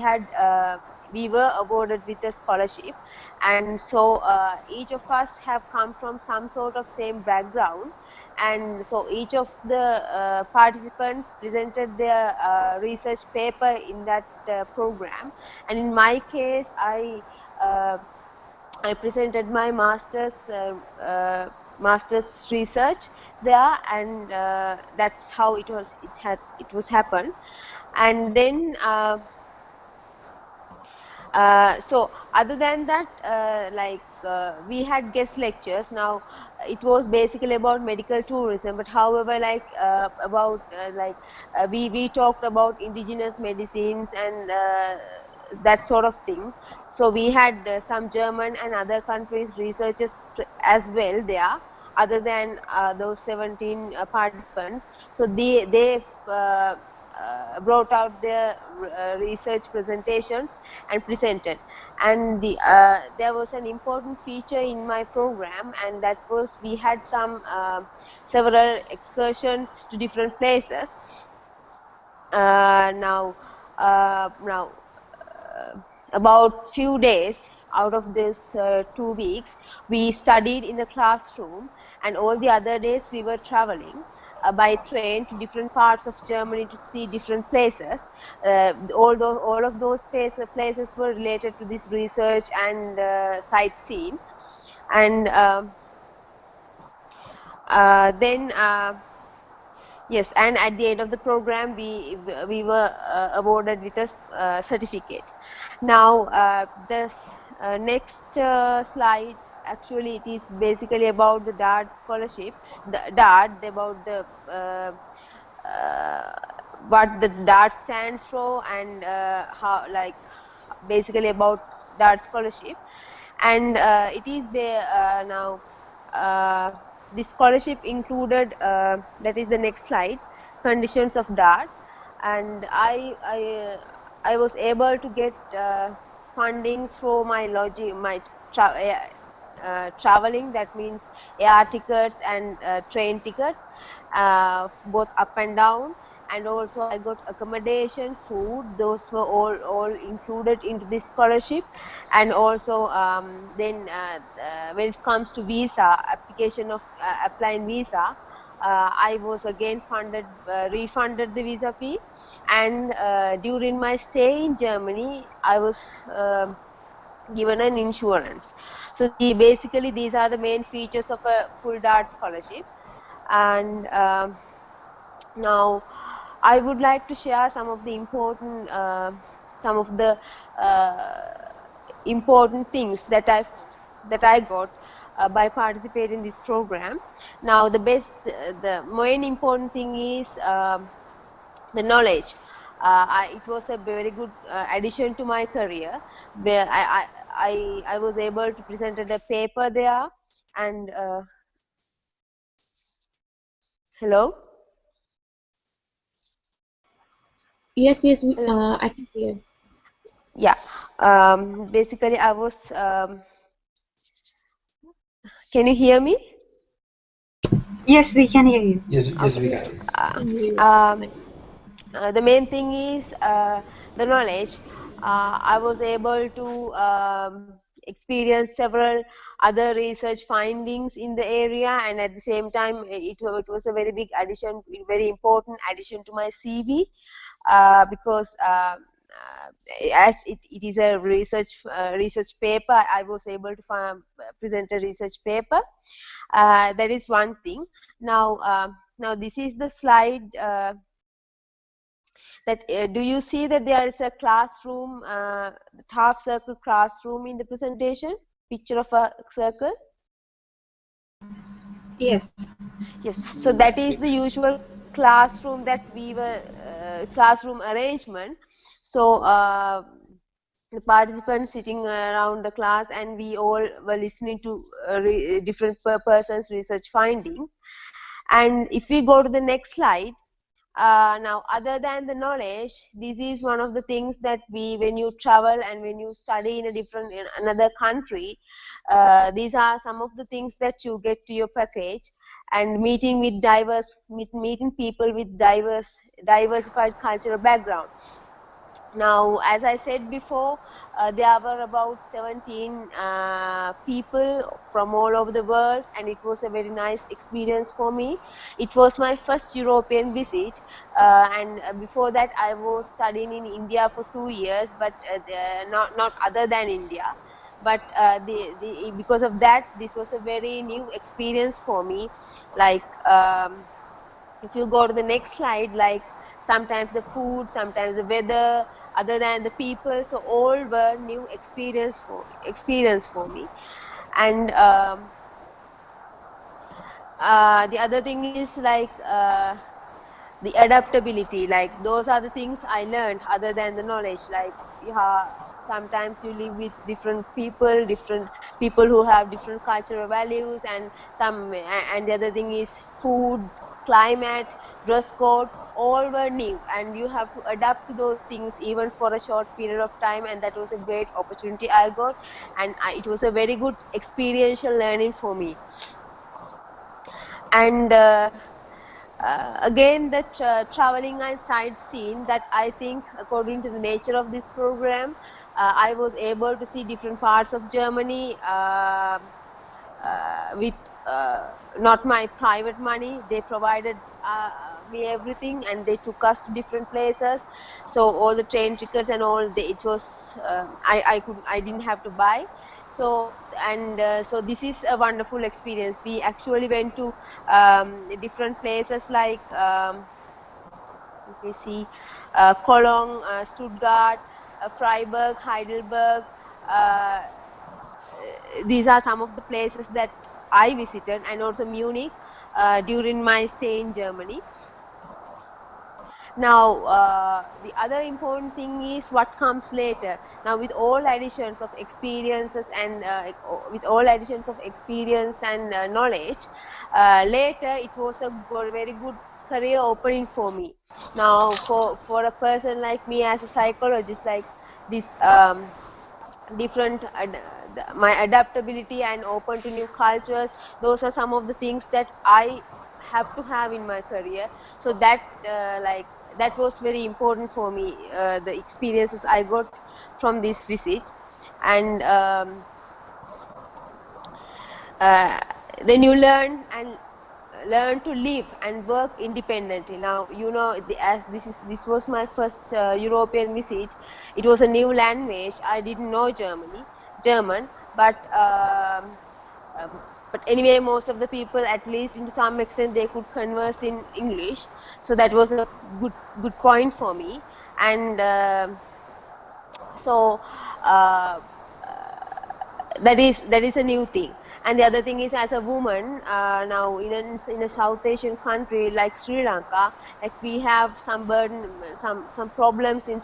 were awarded with a scholarship. And so each of us have come from some sort of same background. And so each of the participants presented their research paper in that program. And in my case, I presented my master's research there, and that's how it was happened. And then so other than that, we had guest lectures. Now it was basically about medical tourism, but however, we talked about indigenous medicines and that sort of thing. So we had some German and other countries researchers as well there, other than those 17 participants. So they brought out their research presentations and presented. And there was an important feature in my program, and that was we had several excursions to different places. Now about few days out of this 2 weeks, we studied in the classroom, and all the other days we were traveling by train to different parts of Germany to see different places. All of those places were related to this research and sightseeing. And then yes, and at the end of the program, we were awarded with a certificate. Now, this next slide, actually, it is basically about the DART scholarship. About the what the DART stands for, and how, basically about DART scholarship. And it is now. This scholarship included, that is the next slide, conditions of DART. And I was able to get fundings for my traveling, that means air tickets and train tickets, both up and down. And also I got accommodation, food, those were all included into this scholarship. And also then when it comes to visa application of applying visa, I was again refunded the visa fee. And during my stay in Germany, I was given an insurance. So basically these are the main features of a full DART scholarship. And now I would like to share some of the important important things that I got by participating in this program. Now the main important thing is the knowledge. It was a very good addition to my career, where I was able to present a paper there. And hello. Yes, I can hear. Yeah, basically I was can you hear me? Yes, we can hear you. Yes, Okay. we can. The main thing is the knowledge. I was able to experience several other research findings in the area, and at the same time it was a very big addition, very important addition to my CV, because as it is a research paper, I was able to present a research paper. That is one thing. Now this is the slide. Do you see that there is a classroom, half circle classroom in the presentation? Picture of a circle? Yes. Yes. So that is the usual classroom that we were classroom arrangement. So the participants sitting around the class, and we all were listening to different persons' research findings. And if we go to the next slide, now, other than the knowledge, this is one of the things that when you travel and when you study in another country, these are some of the things that you get to your package. And meeting people with diversified cultural background. Now, as I said before, there were about 17 people from all over the world, and it was a very nice experience for me. It was my first European visit, and before that I was studying in India for 2 years, but not other than India. But because of that, this was a very new experience for me. Like, if you go to the next slide, like sometimes the food, sometimes the weather, other than the people, so all were new experience for me. And the other thing is like the adaptability. Like, those are the things I learned other than the knowledge. Like, sometimes you live with different people who have different cultural values, and the other thing is food, climate, dress code, all were new, and you have to adapt to those things even for a short period of time. And that was a great opportunity I got, and it was a very good experiential learning for me. And again, the traveling and sightseeing, that I think according to the nature of this program, I was able to see different parts of Germany with not my private money. They provided me everything, and they took us to different places. So all the train tickets and all, it was I didn't have to buy. So so this is a wonderful experience. We actually went to different places like let me see, Cologne, Stuttgart, Freiburg, Heidelberg. These are some of the places that I visited, and also Munich during my stay in Germany. Now, the other important thing is what comes later. Now, with all additions of experiences and knowledge, later it was a very good career opening for me. Now, for a person like me as a psychologist, like this my adaptability and open to new cultures, those are some of the things that I have to have in my career. So that that was very important for me, the experiences I got from this visit. And then you learn to live and work independently. Now, as this was my first European visit, it was a new language. I didn't know German, but anyway, most of the people, at least to some extent, they could converse in English. So that was a good point for me. And so that is a new thing. And the other thing is, as a woman, now in a South Asian country like Sri Lanka, like we have some burden, some problems in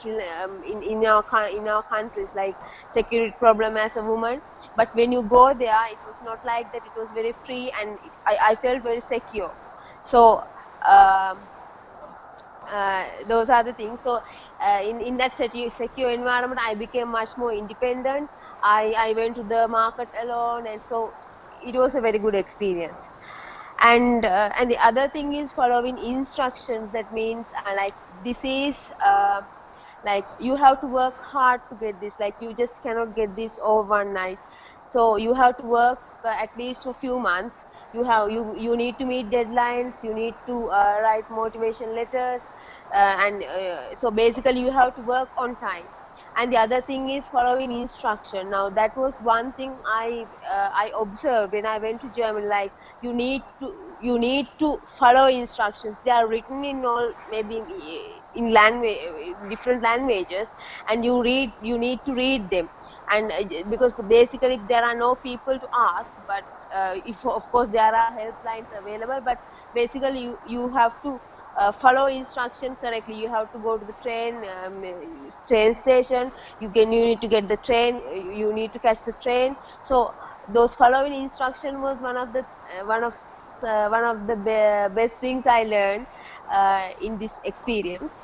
our countries, like security problem as a woman. But when you go there, it was not like that. It was very free, and I felt very secure. So those are the things. So in that secure environment, I became much more independent. I went to the market alone, and so it was a very good experience. And the other thing is following instructions. That means like this is like you have to work hard to get this. Like, you just cannot get this over one night. So you have to work at least for a few months. You need to meet deadlines. You need to write motivation letters, and so basically you have to work on time. And the other thing is following instruction. Now, that was one thing I observed when I went to Germany. Like, you need to follow instructions. They are written in all, maybe in different languages, and you need to read them. And because basically there are no people to ask, but if of course there are helplines available, but basically you have to follow instruction correctly. You have to go to the train station. You need to get the train. You need to catch the train. So those following instruction was one of the best things I learned in this experience.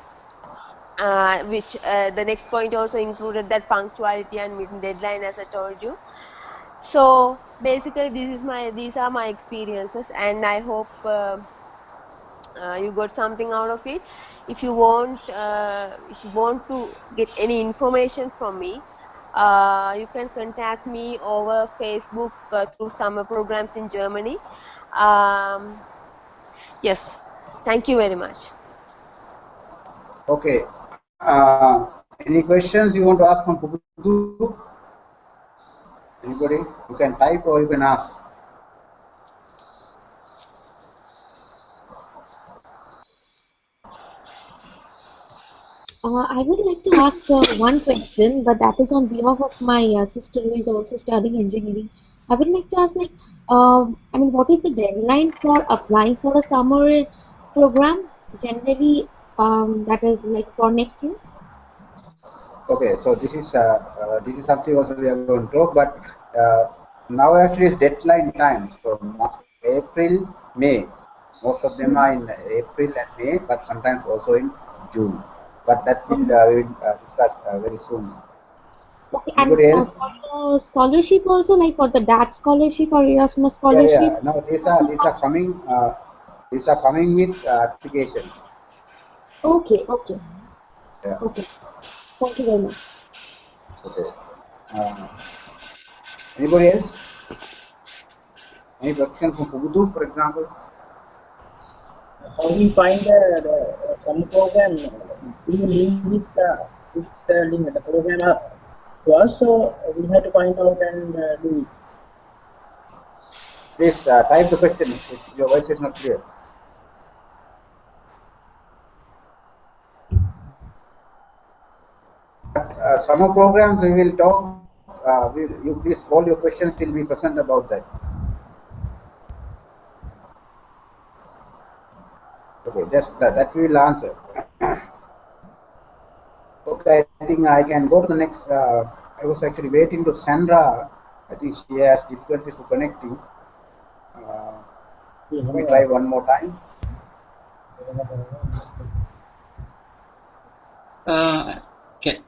Which the next point also included that punctuality and meeting deadline, as I told you. So basically, these are my experiences, and I hope you got something out of it. If you want to get any information from me, you can contact me over Facebook through summer programs in Germany. Um, yes, thank you very much. Okay. Any questions you want to ask from Pubutu? Anybody? You can type or you can ask. I would like to ask one question, but that is on behalf of my sister who is also studying engineering. I would like to ask, like, I mean, what is the deadline for applying for a summer program? Generally, that is like for next year. Okay, so this is something also we are going to talk, but now actually is deadline time. So April, May, most of them are in April and May, but sometimes also in June. But that we will discuss very soon. Okay, and Anybody else? for the scholarship also, like for the DAT scholarship or Erasmus Yeah, scholarship. yeah. No, these are coming with application. Okay, okay, Yeah. okay. Thank you very much. Okay. Uh, Anybody else? Any question from Pubutu, for example? How we find some program? We link with the link the program to us, so we have to find out and do it. Please type the question if your voice is not clear. Summer programs we will talk. You please hold your questions till we present about that. Okay, that we will answer. Okay, I think I can go to the next. I was actually waiting to Sandra. I think she has difficulties to connecting. Let me try one more time. Okay.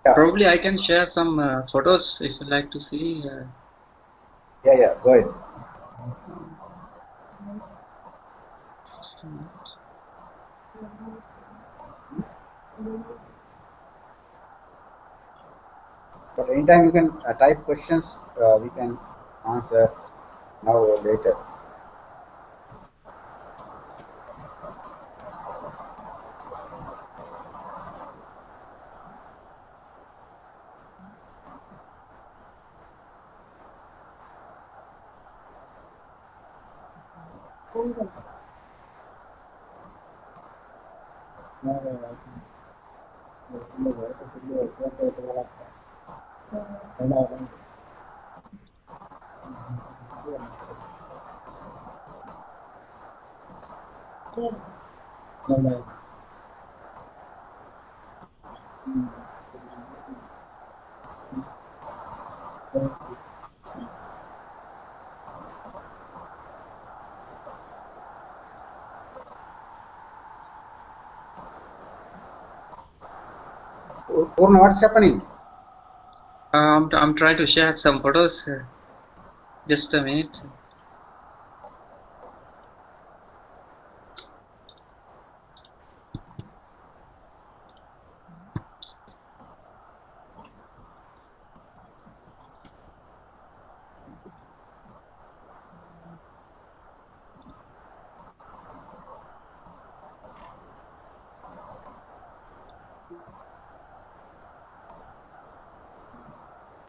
Yeah, Probably I can share some photos if you like to see. yeah, go ahead. Just a minute. But anytime you can type questions, we can answer now or later. Purna, what's happening? I'm trying to share some photos. Just a minute.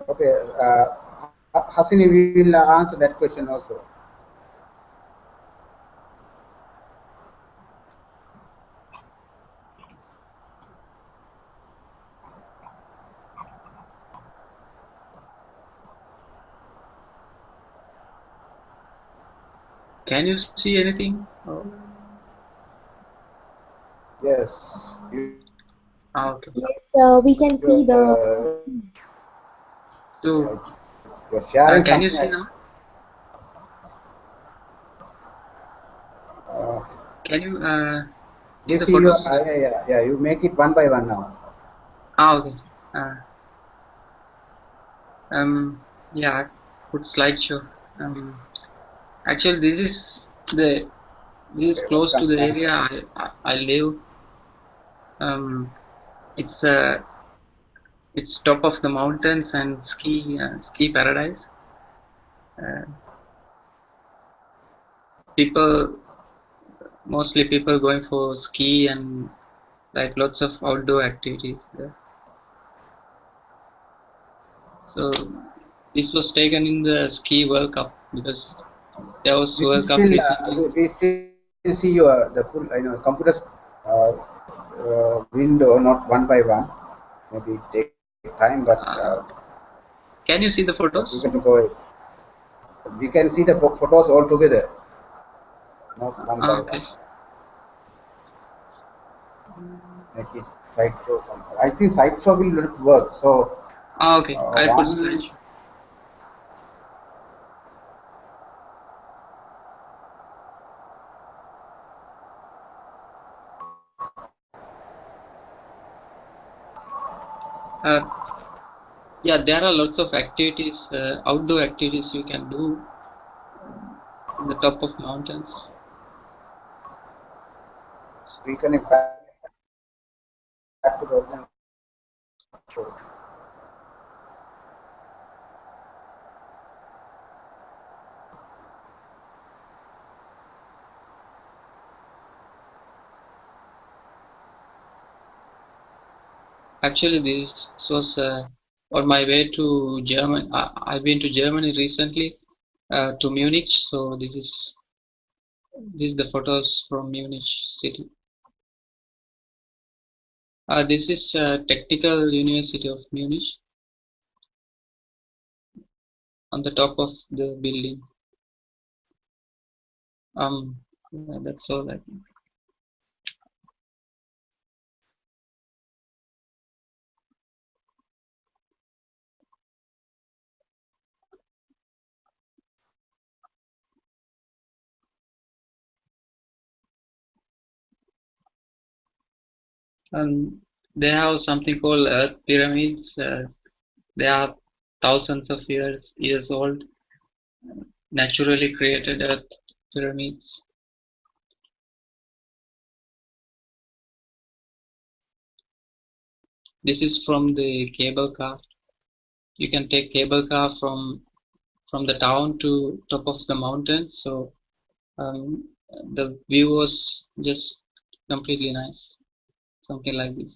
Okay, Hasini will answer that question also. Can you see anything? Oh. Yes, Okay. Yes, we can see the. you're, So, you're sharing can you something. see now? Uh, Can you see you the see your photos? yeah. You make it one by one now. Okay. Uh, yeah, put slideshow. Um, Actually, the this is Okay, close to welcome, the Sam. area I live. Um, it's it's top of the mountains and ski paradise. Uh, people Mostly people going for ski and like lots of outdoor activities there. So this was taken in the ski World Cup because there was This is World Cup still recently. we still see your the full computer's uh, window, not one by one. Maybe it take time, Uh, can you see the but you photos? can go. We can see the photos all together, not one by Okay. one. Make it slideshow somehow. I think slideshow will not work. So Okay. I'll put one. slideshow. Uh, yeah, there are lots of activities, outdoor activities you can do in the top of mountains. Reconnect back to the original show. Actually, this was on my way to Germany. I've been to Germany recently, to Munich. So this is the photos from Munich city. This is Technical University of Munich on the top of the building. Yeah, that's all I think. They have something called Earth pyramids. They are thousands of years old, naturally created Earth pyramids. This is from the cable car. You can take cable car from the town to top of the mountain. So the view was just completely nice. Something like this.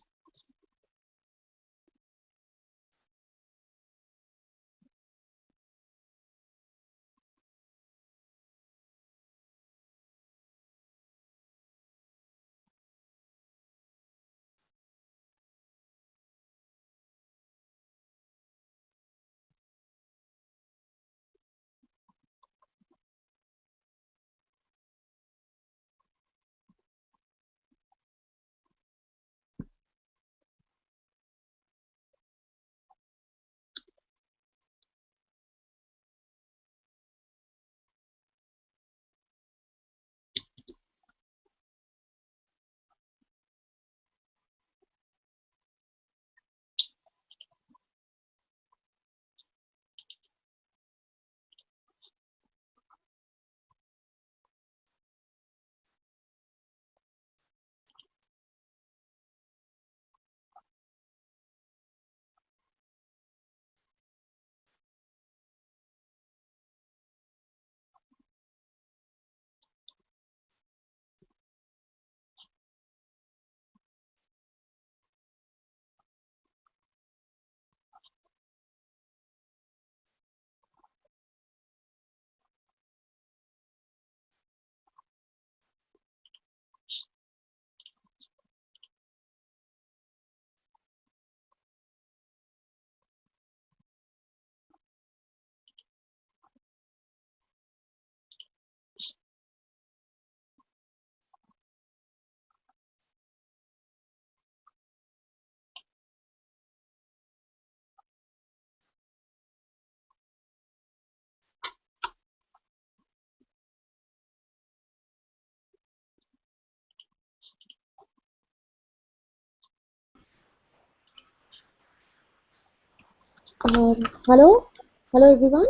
Hello, hello everyone.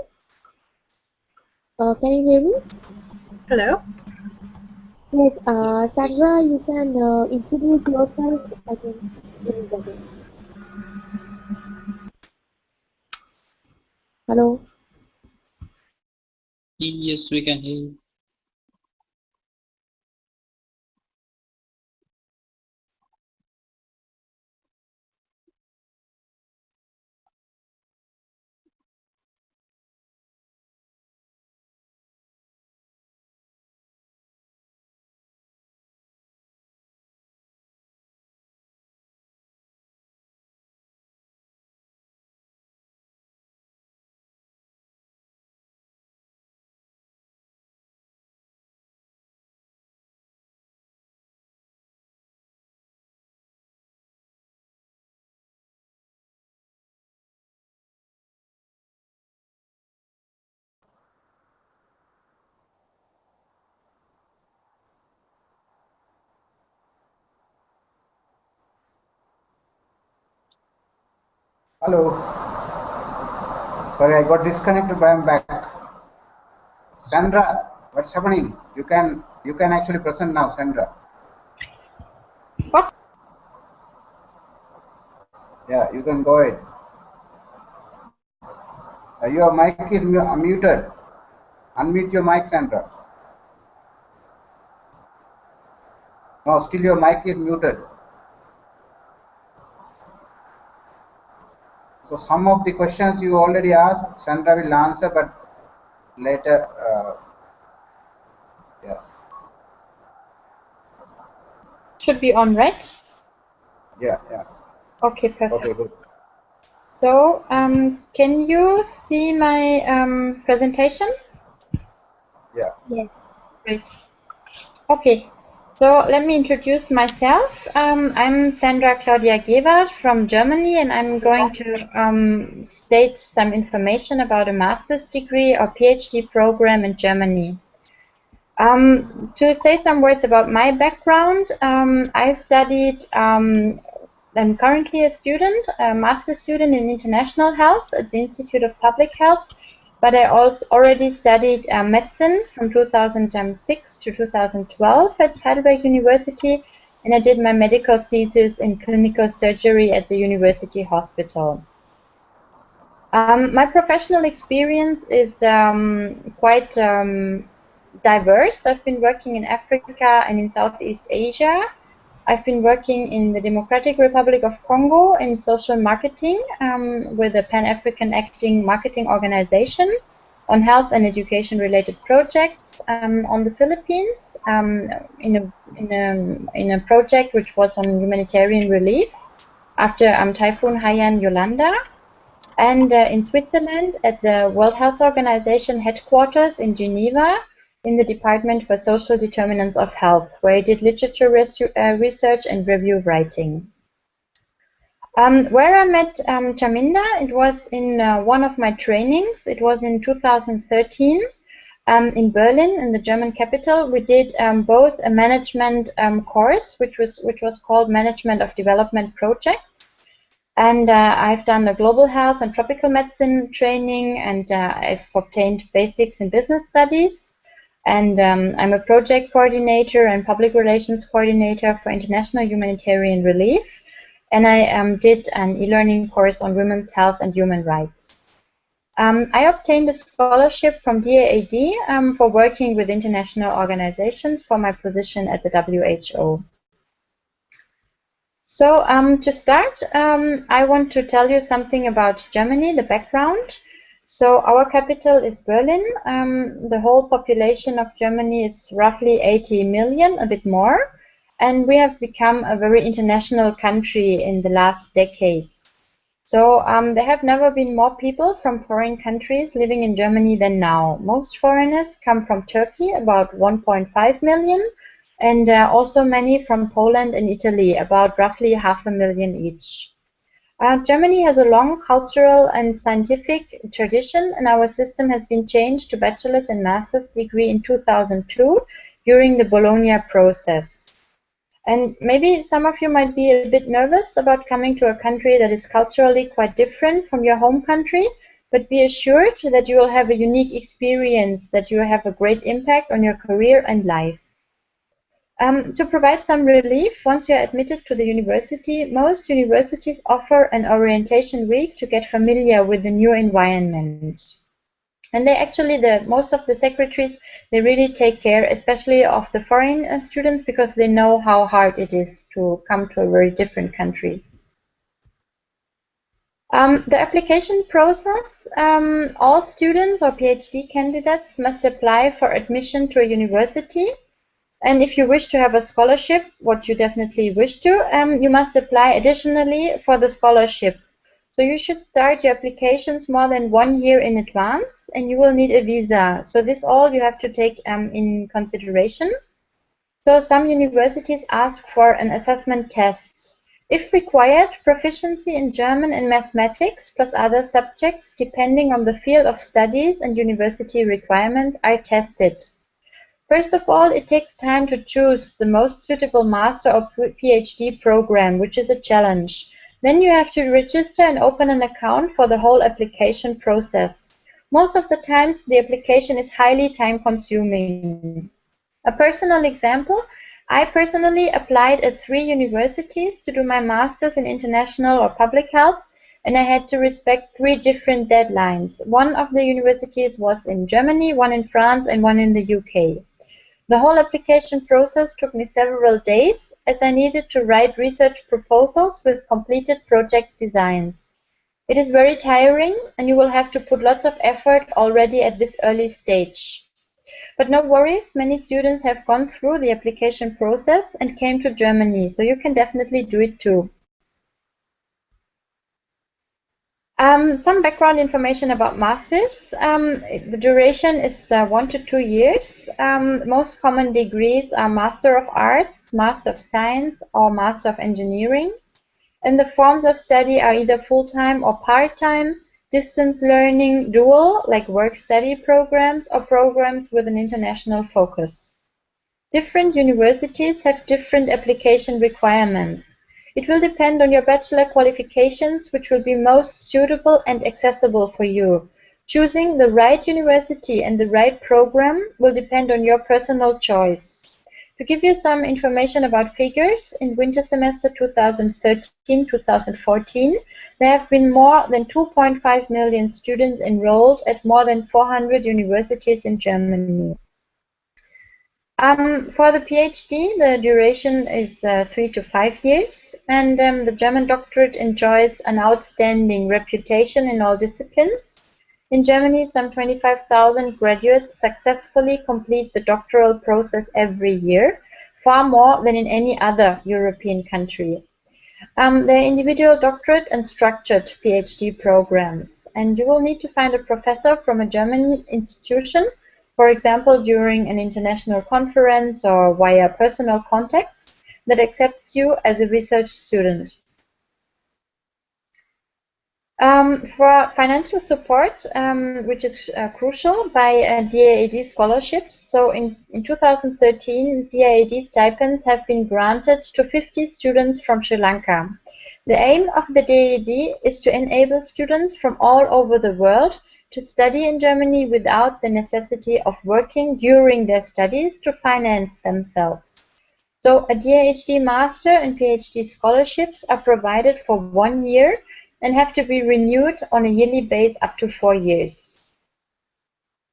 Can you hear me? Hello. Yes, Yes, please. Sandra, you can introduce yourself. I can hear you better. Hello. Yes, we can hear you. Hello. Sorry, I got disconnected, but I'm back. Sandra, what's happening? You can actually present now, Sandra. What? Yeah, you can go ahead. Your mic is muted. Unmute your mic, Sandra. No, still your mic is muted. So some of the questions you already asked, Sandra will answer, but later, yeah. Should be on, right? Yeah, yeah. Okay, perfect. Okay, good. So, can you see my presentation? Yeah. Yes. Great. Okay, so let me introduce myself. I'm Sandra Claudia Gewert from Germany, and I'm going to state some information about a master's degree or PhD program in Germany. To say some words about my background, I studied, I'm currently a student, a master's student in international health at the Institute of Public Health, but I also already studied medicine from 2006 to 2012 at Heidelberg University, and I did my medical thesis in clinical surgery at the University Hospital. My professional experience is quite diverse. I've been working in Africa and in Southeast Asia. I've been working in the Democratic Republic of Congo in social marketing with a Pan-African acting marketing organization on health and education related projects on the Philippines in a project which was on humanitarian relief after Typhoon Haiyan Yolanda, and in Switzerland at the World Health Organization headquarters in Geneva in the Department for Social Determinants of Health, where I did literature research and review writing. Where I met Chaminda, it was in one of my trainings. It was in 2013 in Berlin, in the German capital. We did both a management course, which was called Management of Development Projects, and I've done a global health and tropical medicine training, and I've obtained basics in business studies. And I'm a project coordinator and public relations coordinator for international humanitarian relief. And I did an e-learning course on women's health and human rights. I obtained a scholarship from DAAD for working with international organizations for my position at the WHO. So to start, I want to tell you something about Germany, the background. So our capital is Berlin. The whole population of Germany is roughly 80 million, a bit more. And we have become a very international country in the last decades. So there have never been more people from foreign countries living in Germany than now. Most foreigners come from Turkey, about 1.5 million, and also many from Poland and Italy, about roughly 500,000 each. Germany has a long cultural and scientific tradition, and our system has been changed to bachelor's and master's degree in 2002 during the Bologna process. And maybe some of you might be a bit nervous about coming to a country that is culturally quite different from your home country, but be assured that you will have a unique experience, that you will have a great impact on your career and life. To provide some relief, once you're admitted to the university, most universities offer an orientation week to get familiar with the new environment. And they actually, most of the secretaries, they really take care, especially of the foreign students, because they know how hard it is to come to a very different country. The application process, all students or PhD candidates must apply for admission to a university. And if you wish to have a scholarship, what you definitely wish to, you must apply additionally for the scholarship. So you should start your applications more than 1 year in advance, and you will need a visa. So this all you have to take in consideration. So some universities ask for an assessment test. If required, proficiency in German and mathematics plus other subjects, depending on the field of studies and university requirements, are tested. First of all, it takes time to choose the most suitable master or PhD program, which is a challenge. Then you have to register and open an account for the whole application process. Most of the times, the application is highly time-consuming. A personal example, I personally applied at 3 universities to do my master's in international or public health, and I had to respect 3 different deadlines. One of the universities was in Germany, one in France, and one in the UK. The whole application process took me several days, as I needed to write research proposals with completed project designs. It is very tiring, and you will have to put lots of effort already at this early stage. But no worries, many students have gone through the application process and came to Germany, so you can definitely do it too. Some background information about masters. The duration is 1 to 2 years. Most common degrees are Master of Arts, Master of Science, or Master of Engineering. And the forms of study are either full-time or part-time, distance learning, dual, like work-study programs, or programs with an international focus. Different universities have different application requirements. It will depend on your bachelor qualifications, which will be most suitable and accessible for you. Choosing the right university and the right program will depend on your personal choice. To give you some information about figures, in winter semester 2013-2014, there have been more than 2.5 million students enrolled at more than 400 universities in Germany. For the PhD, the duration is 3 to 5 years, and the German doctorate enjoys an outstanding reputation in all disciplines. In Germany, some 25,000 graduates successfully complete the doctoral process every year, far more than in any other European country. There are individual doctorate and structured PhD programs, and you will need to find a professor from a German institution, for example, during an international conference or via personal contacts, that accepts you as a research student. For financial support, which is crucial, by DAAD scholarships. So in 2013, DAAD stipends have been granted to 50 students from Sri Lanka. The aim of the DAAD is to enable students from all over the world to study in Germany without the necessity of working during their studies to finance themselves. So a DAAD master and PhD scholarships are provided for 1 year and have to be renewed on a yearly basis up to 4 years.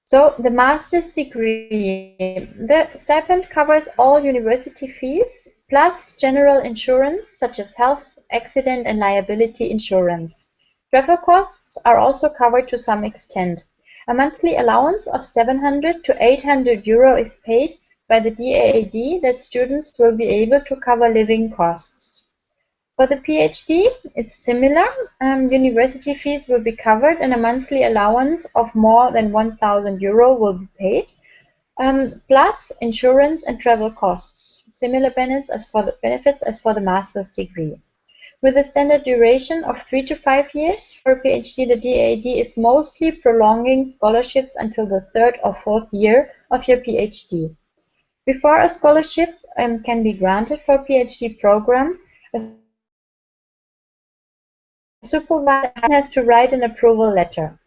So the master's degree, the stipend covers all university fees plus general insurance such as health, accident and liability insurance. Travel costs are also covered to some extent. A monthly allowance of 700 to 800 euro is paid by the DAAD that students will be able to cover living costs. For the PhD, it's similar. University fees will be covered and a monthly allowance of more than 1,000 euro will be paid, plus insurance and travel costs. Similar benefits as for the master's degree. With a standard duration of 3 to 5 years, for a PhD, the DAAD is mostly prolonging scholarships until the 3rd or 4th year of your PhD. Before a scholarship can be granted for a PhD program, a supervisor has to write an approval letter.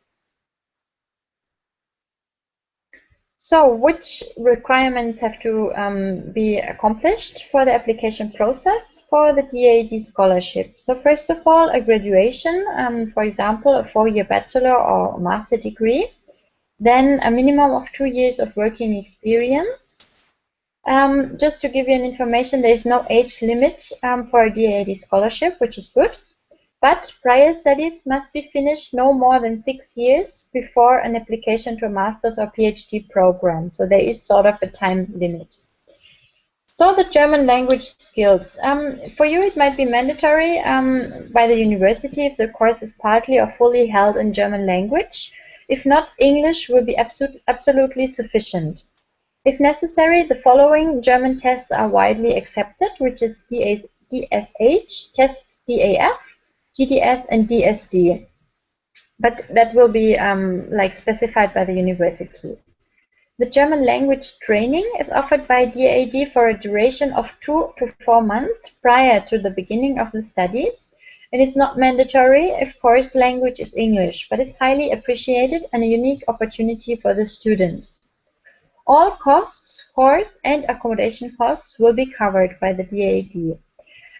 So, which requirements have to be accomplished for the application process for the DAAD scholarship? So, first of all, a graduation, for example, a 4-year bachelor or master degree. Then a minimum of 2 years of working experience. Just to give you an information, there is no age limit for a DAAD scholarship, which is good. But prior studies must be finished no more than 6 years before an application to a master's or PhD program. So there is sort of a time limit. So the German language skills. For you, it might be mandatory by the university if the course is partly or fully held in German language. If not, English will be absolutely sufficient. If necessary, the following German tests are widely accepted, which is DSH, Test DAF, GDS, and DSD. But that will be like specified by the university. The German language training is offered by DAAD for a duration of 2 to 4 months prior to the beginning of the studies. It is not mandatory if course language is English, but is highly appreciated and a unique opportunity for the student. All costs, course and accommodation costs will be covered by the DAAD.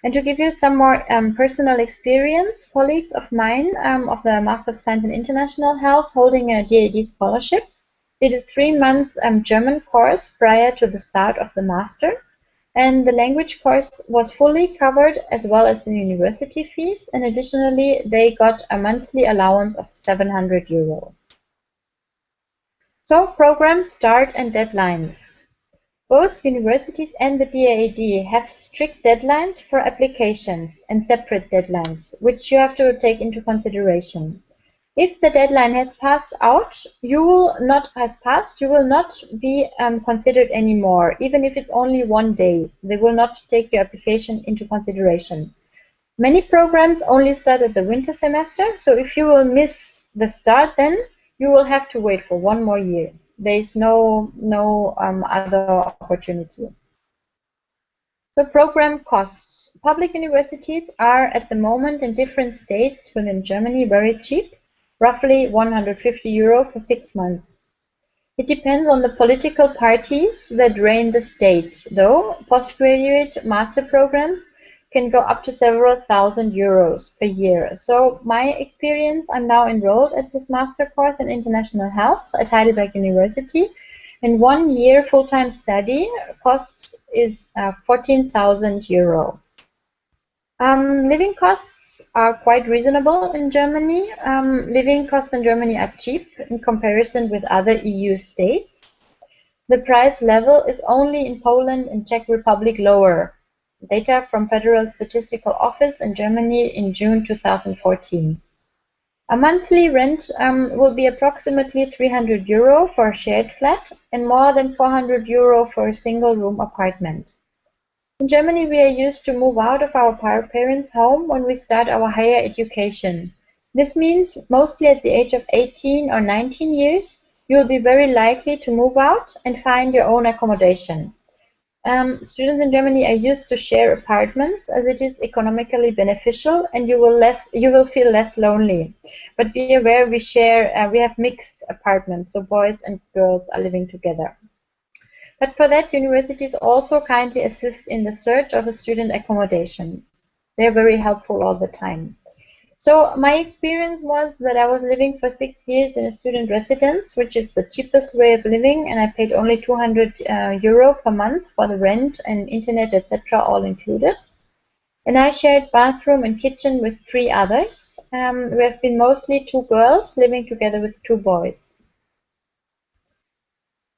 And to give you some more personal experience, colleagues of mine of the Master of Science in International Health holding a DAAD scholarship did a 3-month German course prior to the start of the master, and the language course was fully covered as well as the university fees, and additionally they got a monthly allowance of 700 euro. So program start and deadlines. Both universities and the DAAD have strict deadlines for applications and separate deadlines, which you have to take into consideration. If the deadline has passed, you will not be considered anymore, even if it's only 1 day. They will not take your application into consideration. Many programs only start at the winter semester, so if you will miss the start, then you will have to wait for 1 more year. There is no other opportunity. So program costs. Public universities are at the moment in different states within Germany very cheap, roughly 150 euro for 6 months. It depends on the political parties that reign the state, though postgraduate master programs can go up to several thousand euros per year. So my experience, I'm now enrolled at this master course in international health at Heidelberg University. And 1 year full-time study costs is 14,000 euro. Living costs are quite reasonable in Germany. Living costs in Germany are cheap in comparison with other EU states. The price level is only in Poland and Czech Republic lower. Data from Federal Statistical Office in Germany in June 2014. A monthly rent will be approximately 300 euro for a shared flat and more than 400 euro for a single room apartment. In Germany, we are used to move out of our parents' home when we start our higher education. This means mostly at the age of 18 or 19 years, you will be very likely to move out and find your own accommodation. Students in Germany are used to share apartments as it is economically beneficial, and you will feel less lonely. But be aware, we have mixed apartments, so boys and girls are living together. But for that, universities also kindly assist in the search of a student accommodation. They are very helpful all the time. So my experience was that I was living for 6 years in a student residence, which is the cheapest way of living, and I paid only 200 euro per month for the rent and internet, etc., all included. And I shared bathroom and kitchen with 3 others. We have been mostly 2 girls living together with 2 boys.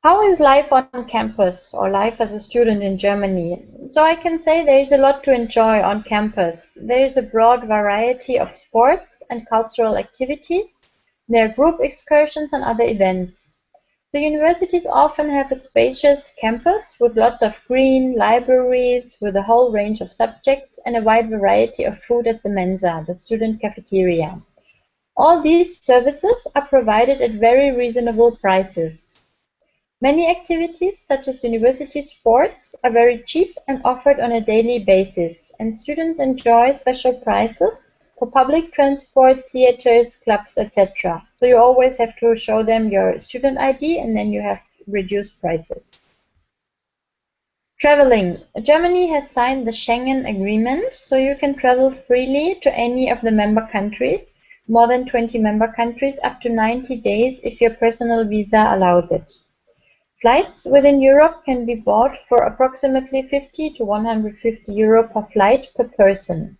How is life on campus or life as a student in Germany? So I can say there is a lot to enjoy on campus. There is a broad variety of sports and cultural activities. There are group excursions and other events. The universities often have a spacious campus with lots of green, libraries with a whole range of subjects and a wide variety of food at the Mensa, the student cafeteria. All these services are provided at very reasonable prices. Many activities, such as university sports, are very cheap and offered on a daily basis, and students enjoy special prices for public transport, theaters, clubs, etc. So you always have to show them your student ID, and then you have reduced prices. Traveling. Germany has signed the Schengen Agreement, so you can travel freely to any of the member countries, more than 20 member countries, up to 90 days if your personal visa allows it. Flights within Europe can be bought for approximately 50 to 150 euro per flight per person.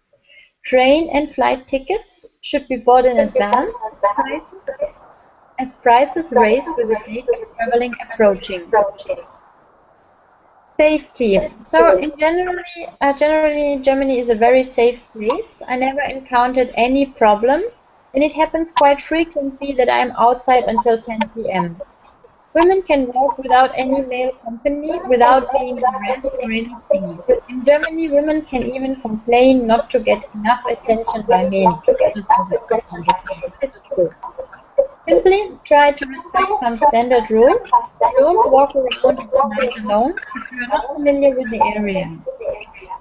Train and flight tickets should be bought in advance as prices rise with the date of traveling approaching. Safety. So generally Germany is a very safe place. I never encountered any problem, and it happens quite frequently that I am outside until 10 p.m. Women can walk without any male company, without being harassed or anything. In Germany, women can even complain not to get enough attention by men. Just as a quick understanding. It's true. Simply try to respect some standard rules. Don't walk around at night alone if you are not familiar with the area.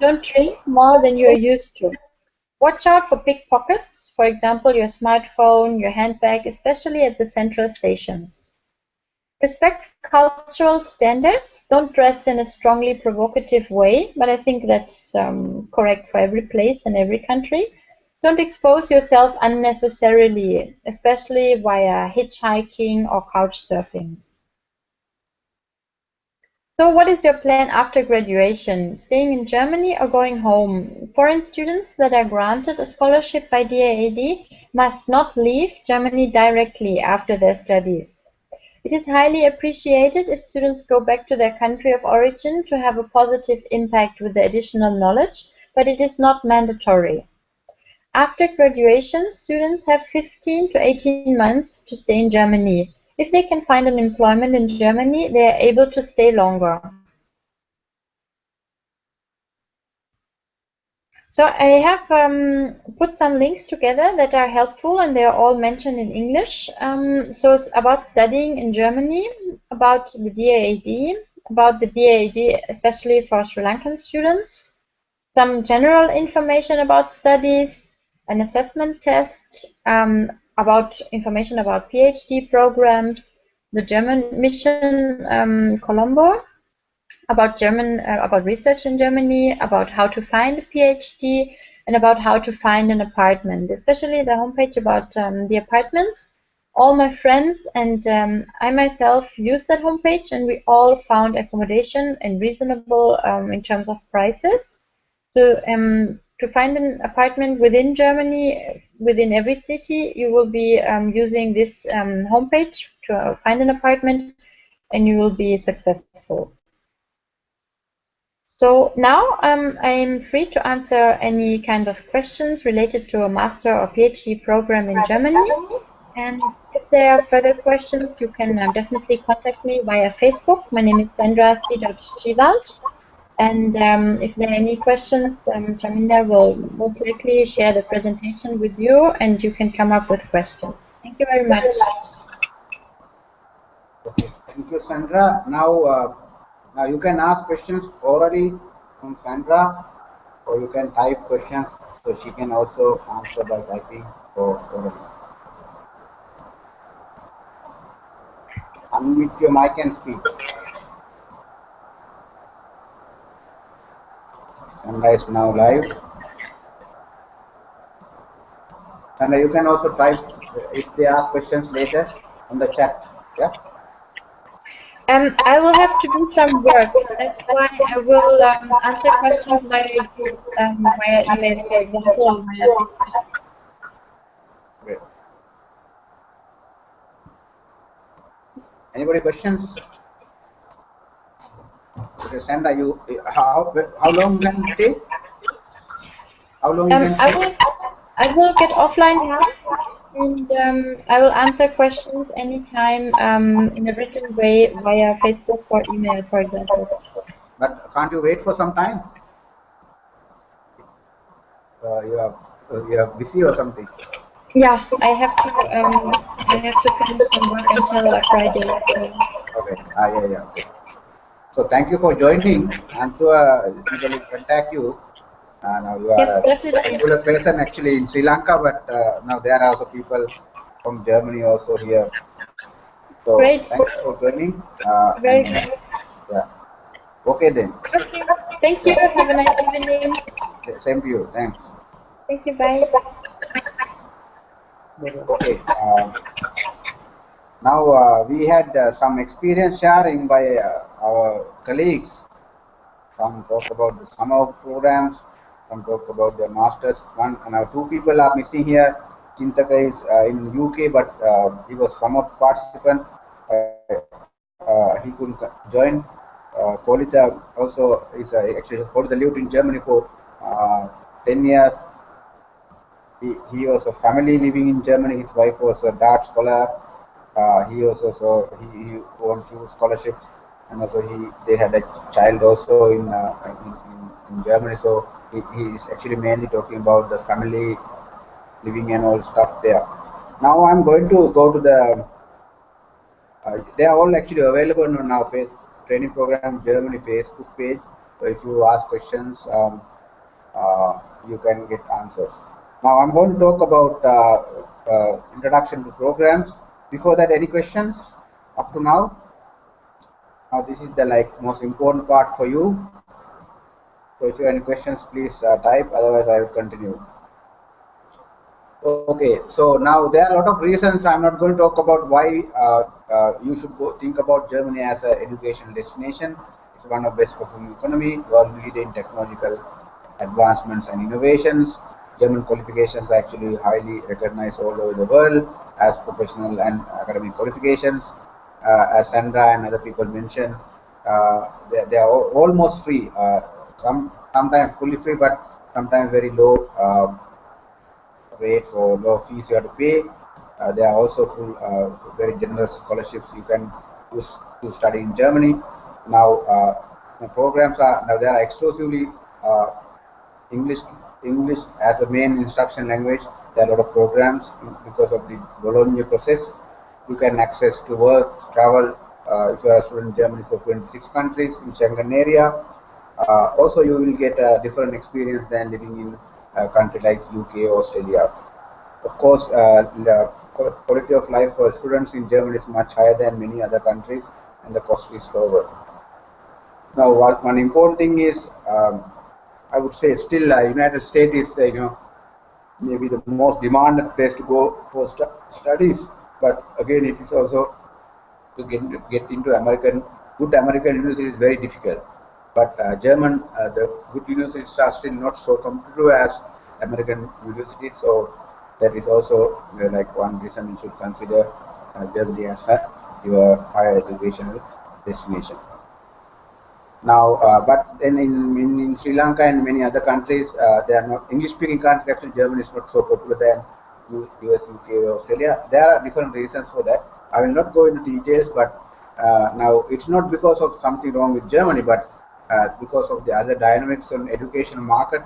Don't drink more than you are used to. Watch out for pickpockets, for example, your smartphone, your handbag, especially at the central stations. Respect cultural standards. Don't dress in a strongly provocative way, but I think that's correct for every place and every country. Don't expose yourself unnecessarily, especially via hitchhiking or couch surfing. So what is your plan after graduation? Staying in Germany or going home? Foreign students that are granted a scholarship by DAAD must not leave Germany directly after their studies. It is highly appreciated if students go back to their country of origin to have a positive impact with the additional knowledge, but it is not mandatory. After graduation, students have 15 to 18 months to stay in Germany. If they can find an employment in Germany, they are able to stay longer. So I have put some links together that are helpful, and they are all mentioned in English. So it's about studying in Germany, about the DAAD, especially for Sri Lankan students, some general information about studies, an assessment test, about information about PhD programs, the German mission Colombo, about research in Germany, about how to find a PhD, and about how to find an apartment, especially the homepage about the apartments. All my friends and I myself used that homepage, and we all found accommodation and reasonable in terms of prices. So to find an apartment within Germany, within every city, you will be using this homepage to find an apartment, and you will be successful. So now I'm free to answer any kind of questions related to a master or PhD program in Germany. And if there are further questions, you can definitely contact me via Facebook. My name is Sandra C.Chivald. And if there are any questions, Chaminda will most likely share the presentation with you, and you can come up with questions. Thank you very much. Okay, thank you, Sandra. Now you can ask questions orally from Sandra, or you can type questions, so she can also answer by typing or orally. Unmute your mic and speak. Sandra is now live. Sandra, you can also type if they ask questions later on the chat. Yeah. I will have to do some work. That's why I will answer questions via email, for example, or via Facebook. Great. Anybody questions? Okay, Sandra, how long can it take? How long you can stay? I will get offline now, and I will answer questions anytime in a written way via Facebook or email, for example. But can't you wait for some time? You are busy or something? Yeah, I have to finish some work until Friday. So. Okay. Yeah. Okay. So thank you for joining. I'm sure people will contact you. Now you are Yes, a definitely. particular person actually in Sri Lanka, but now there are also people from Germany also here. So Great. thanks for joining. Very good. Yeah. Okay then. Okay. Thank you. Yeah. Have a nice evening. Same to you. Thanks. Thank you. Bye. Okay. Now we had some experience sharing by our colleagues. Some talk about the summer programs, some talk about the masters. One now two people are missing here. Chintaka is in UK, but he was summer participant. He couldn't join. Polita also is actually Polita lived in Germany for 10 years. He was a family living in Germany. His wife was a Dart scholar. He also he won few scholarships, and also they had a child also in Germany. So he is actually mainly talking about the family living and all stuff there. Now I'm going to go to the. They are all actually available on our training program Germany Facebook page. So if you ask questions, you can get answers. Now I'm going to talk about introduction to programs. Before that, any questions up to now? Now this is the most important part for you. So if you have any questions, please type. Otherwise, I will continue. Okay, so now there are a lot of reasons. I'm not going to talk about why you should think about Germany as an educational destination. It's one of best performing economy, world leader in technological advancements and innovations. German qualifications are actually highly recognized all over the world as professional and academic qualifications. As Sandra and other people mentioned, they are almost free. Sometimes fully free, but sometimes very low. Rates or low fees you have to pay. There are also full, very generous scholarships you can use to study in Germany. Now, the programs are now they are exclusively uh, English English as a main instruction language. There are a lot of programs because of the Bologna process. You can access to work, travel. If you are a student in Germany for 26 countries in Schengen area. Also, you will get a different experience than living in a country like UK or Australia. Of course, the quality of life for students in Germany is much higher than many other countries, and the cost is lower. Now, one important thing is, I would say, still United States is maybe the most demanded place to go for studies. But again, it is also to get into good American university is very difficult. But the good universities are still not so competitive as American universities. So that is also one reason you should consider Germany as your higher educational destination. Now, but then in Sri Lanka and many other countries, they are not English-speaking countries. Actually, Germany is not so popular than US, UK, Australia. There are different reasons for that. I will not go into details, but now it's not because of something wrong with Germany, but because of the other dynamics on education market.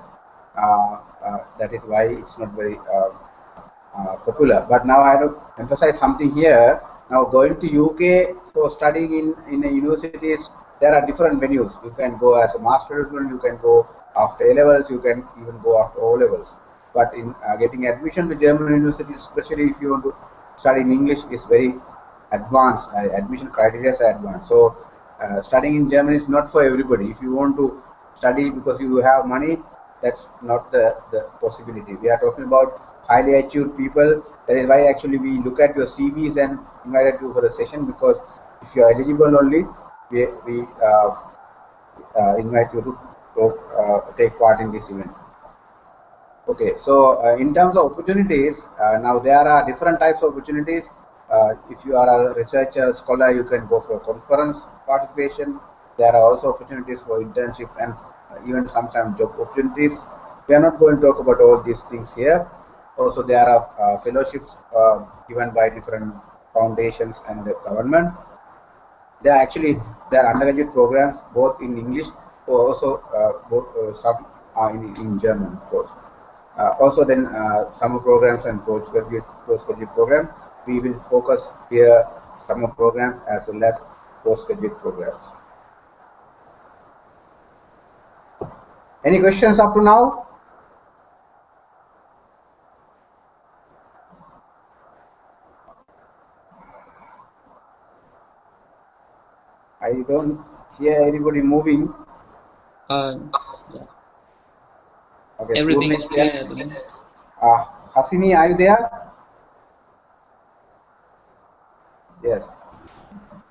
That is why it's not very popular. But now I have to emphasize something here. Now going to UK for studying in a universities, there are different venues. You can go as a master's student, you can go after A levels, you can even go after O levels. But in getting admission to German universities, especially if you want to study in English, is very advanced. Admission criteria are advanced. So studying in Germany is not for everybody. If you want to study because you have money, that's not the possibility. We are talking about highly achieved people. That is why actually we look at your CVs and invited you for the session, because if you are eligible only, we invite you to take part in this event. Okay, so in terms of opportunities, now there are different types of opportunities. If you are a researcher, scholar, you can go for conference participation. There are also opportunities for internship and even sometimes job opportunities. We are not going to talk about all these things here. Also, there are fellowships given by different foundations and the government. There are undergraduate programs both in English or also some in German, of course. Also, then summer programs and postgraduate program. We will focus here summer programs as well as postgraduate programs. Any questions up to now? I don't hear anybody moving. Yeah. Okay, Everything is clear at the moment. Hasini, are you there? Yes.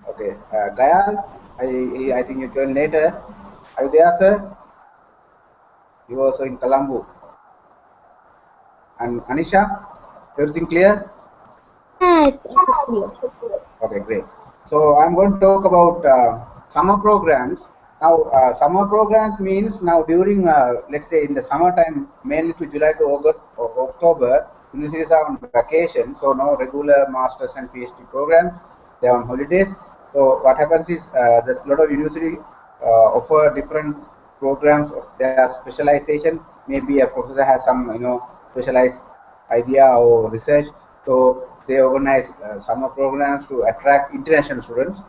Okay. Gayal, I think you joined later. Are you there, sir? You also in Colombo. And Anisha, everything clear? Yeah, it's clear. Okay, great. So I'm going to talk about summer programs. Now, summer programs means now during, let's say in the summertime, mainly to July to August or October, universities are on vacation. So no regular masters and PhD programs. They are on holidays. So what happens is that a lot of university offer different programs of their specialization. Maybe a professor has some, specialized idea or research. So they organize summer programs to attract international students.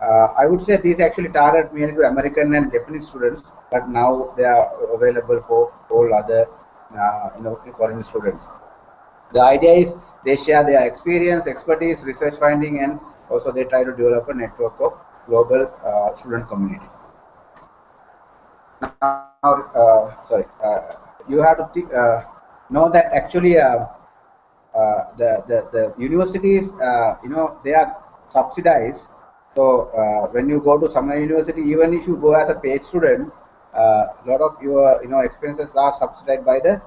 I would say these actually target mainly to American and Japanese students, but now they are available for all other, foreign students. The idea is they share their experience, expertise, research finding, and also they try to develop a network of global student community. Now, you have to know that actually the universities, they are subsidized. So when you go to summer university, even if you go as a paid student, a lot of your expenses are subsidized by the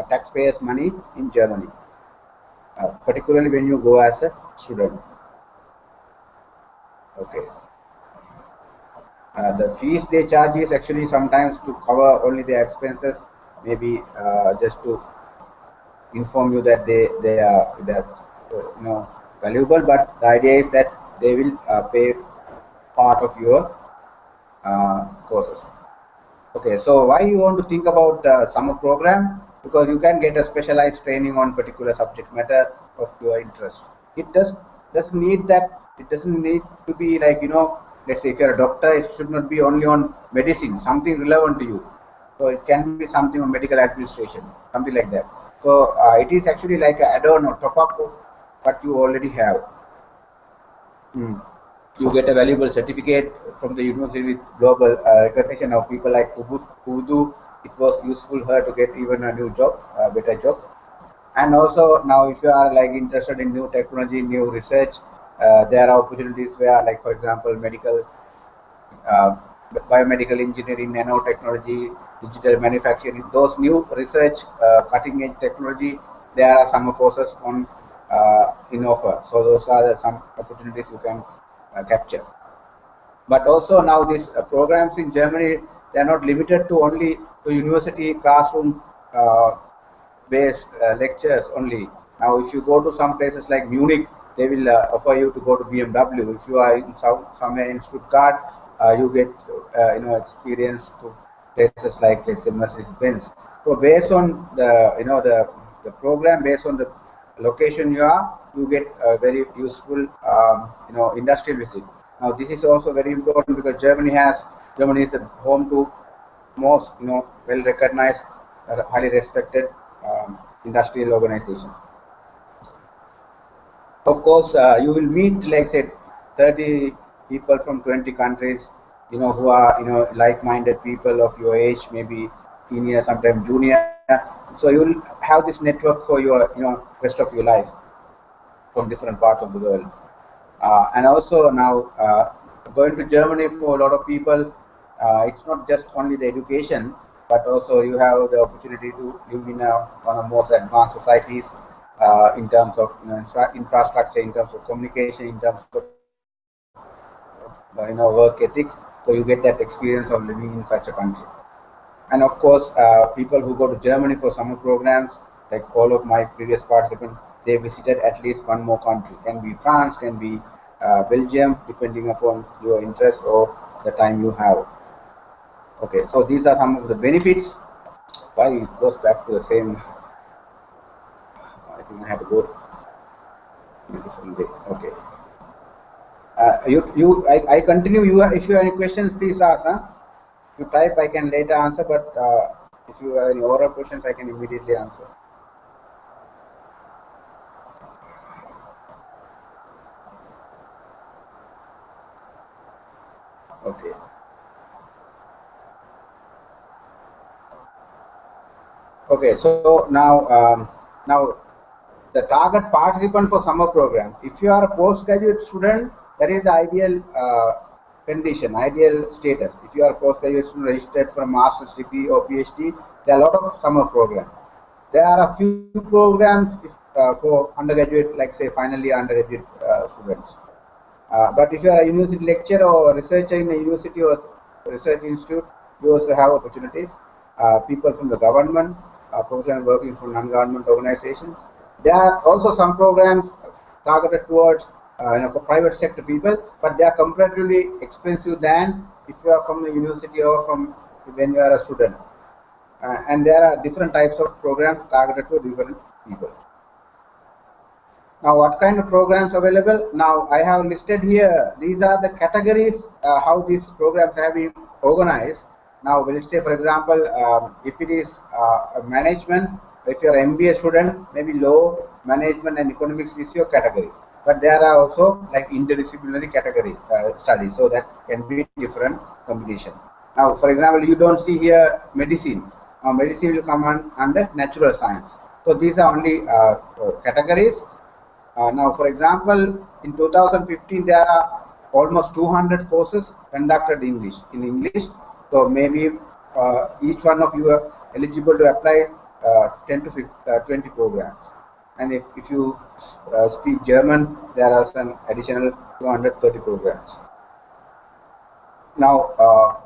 taxpayers' money in Germany, particularly when you go as a student. Okay. The fees they charge is actually sometimes to cover only their expenses, maybe just to inform you that they are that valuable, but the idea is that they will pay part of your courses. Okay, so why you want to think about summer program? Because you can get a specialized training on particular subject matter of your interest. It doesn't need that. It doesn't need to be like, let's say if you're a doctor, it should not be only on medicine, something relevant to you. So it can be something on medical administration, something like that. So it is actually like an add-on or top-up of what you already have. You get a valuable certificate from the university with global recognition of people like Udu. It was useful her to get even a new job, a better job. And also now if you are like interested in new technology, new research, there are opportunities where, like for example, medical, uh, biomedical engineering, nanotechnology, digital manufacturing, those new research, cutting edge technology, there are some courses on in offer. So those are some opportunities you can capture. But also now these programs in Germany, they are not limited to only to university classroom based lectures only. Now, if you go to some places like Munich, they will offer you to go to BMW. If you are in somewhere in Stuttgart, you get experience to places like, let's say, Mercedes-Benz. So based on the the program, based on the location you are, you get a very useful industrial visit. Now this is also very important because Germany is the home to most well recognized, highly respected industrial organization. Of course, you will meet like say 30 people from 20 countries, who are like-minded people of your age, maybe senior, sometimes junior. So you will have this network for your rest of your life from different parts of the world. And also now going to Germany for a lot of people, it's not just only the education, but also you have the opportunity to live in one of the most advanced societies in terms of infrastructure, in terms of communication, in terms of work ethics. So you get that experience of living in such a country. And of course, people who go to Germany for summer programs, like all of my previous participants, they visited at least one more country. Can be France, can be Belgium, depending upon your interest or the time you have. Okay, so these are some of the benefits. Why it goes back to the same? I think I have to go to a different day. Okay. I continue. If you have any questions, please ask. Huh? If you type, I can later answer. But if you have any oral questions, I can immediately answer. Okay. Okay. So now the target participant for summer program. If you are a postgraduate student, that is the ideal condition, ideal status. If you are a postgraduate student registered for a master's degree or PhD, there are a lot of summer programs. There are a few programs for undergraduate, like say final year undergraduate students. But if you are a university lecturer or researcher in a university or research institute, you also have opportunities. People from the government, professionals working for non-government organizations. There are also some programs targeted towards for private sector people, but they are comparatively expensive than if you are from the university or from when you are a student. And there are different types of programs targeted to different people. Now, what kind of programs available? Now, I have listed here, these are the categories, how these programs have been organized. Now, let's say, for example, if it is management, if you're an MBA student, maybe law, management and economics is your category. But there are also like interdisciplinary category studies, so that can be different competition. Now, for example, you don't see here medicine. Now, medicine will come under natural science. So these are only categories. Now, for example, in 2015, there are almost 200 courses conducted in English. So maybe each one of you are eligible to apply 10 to 15, 20 programs. And if you speak German, there are some additional 230 programs. Now,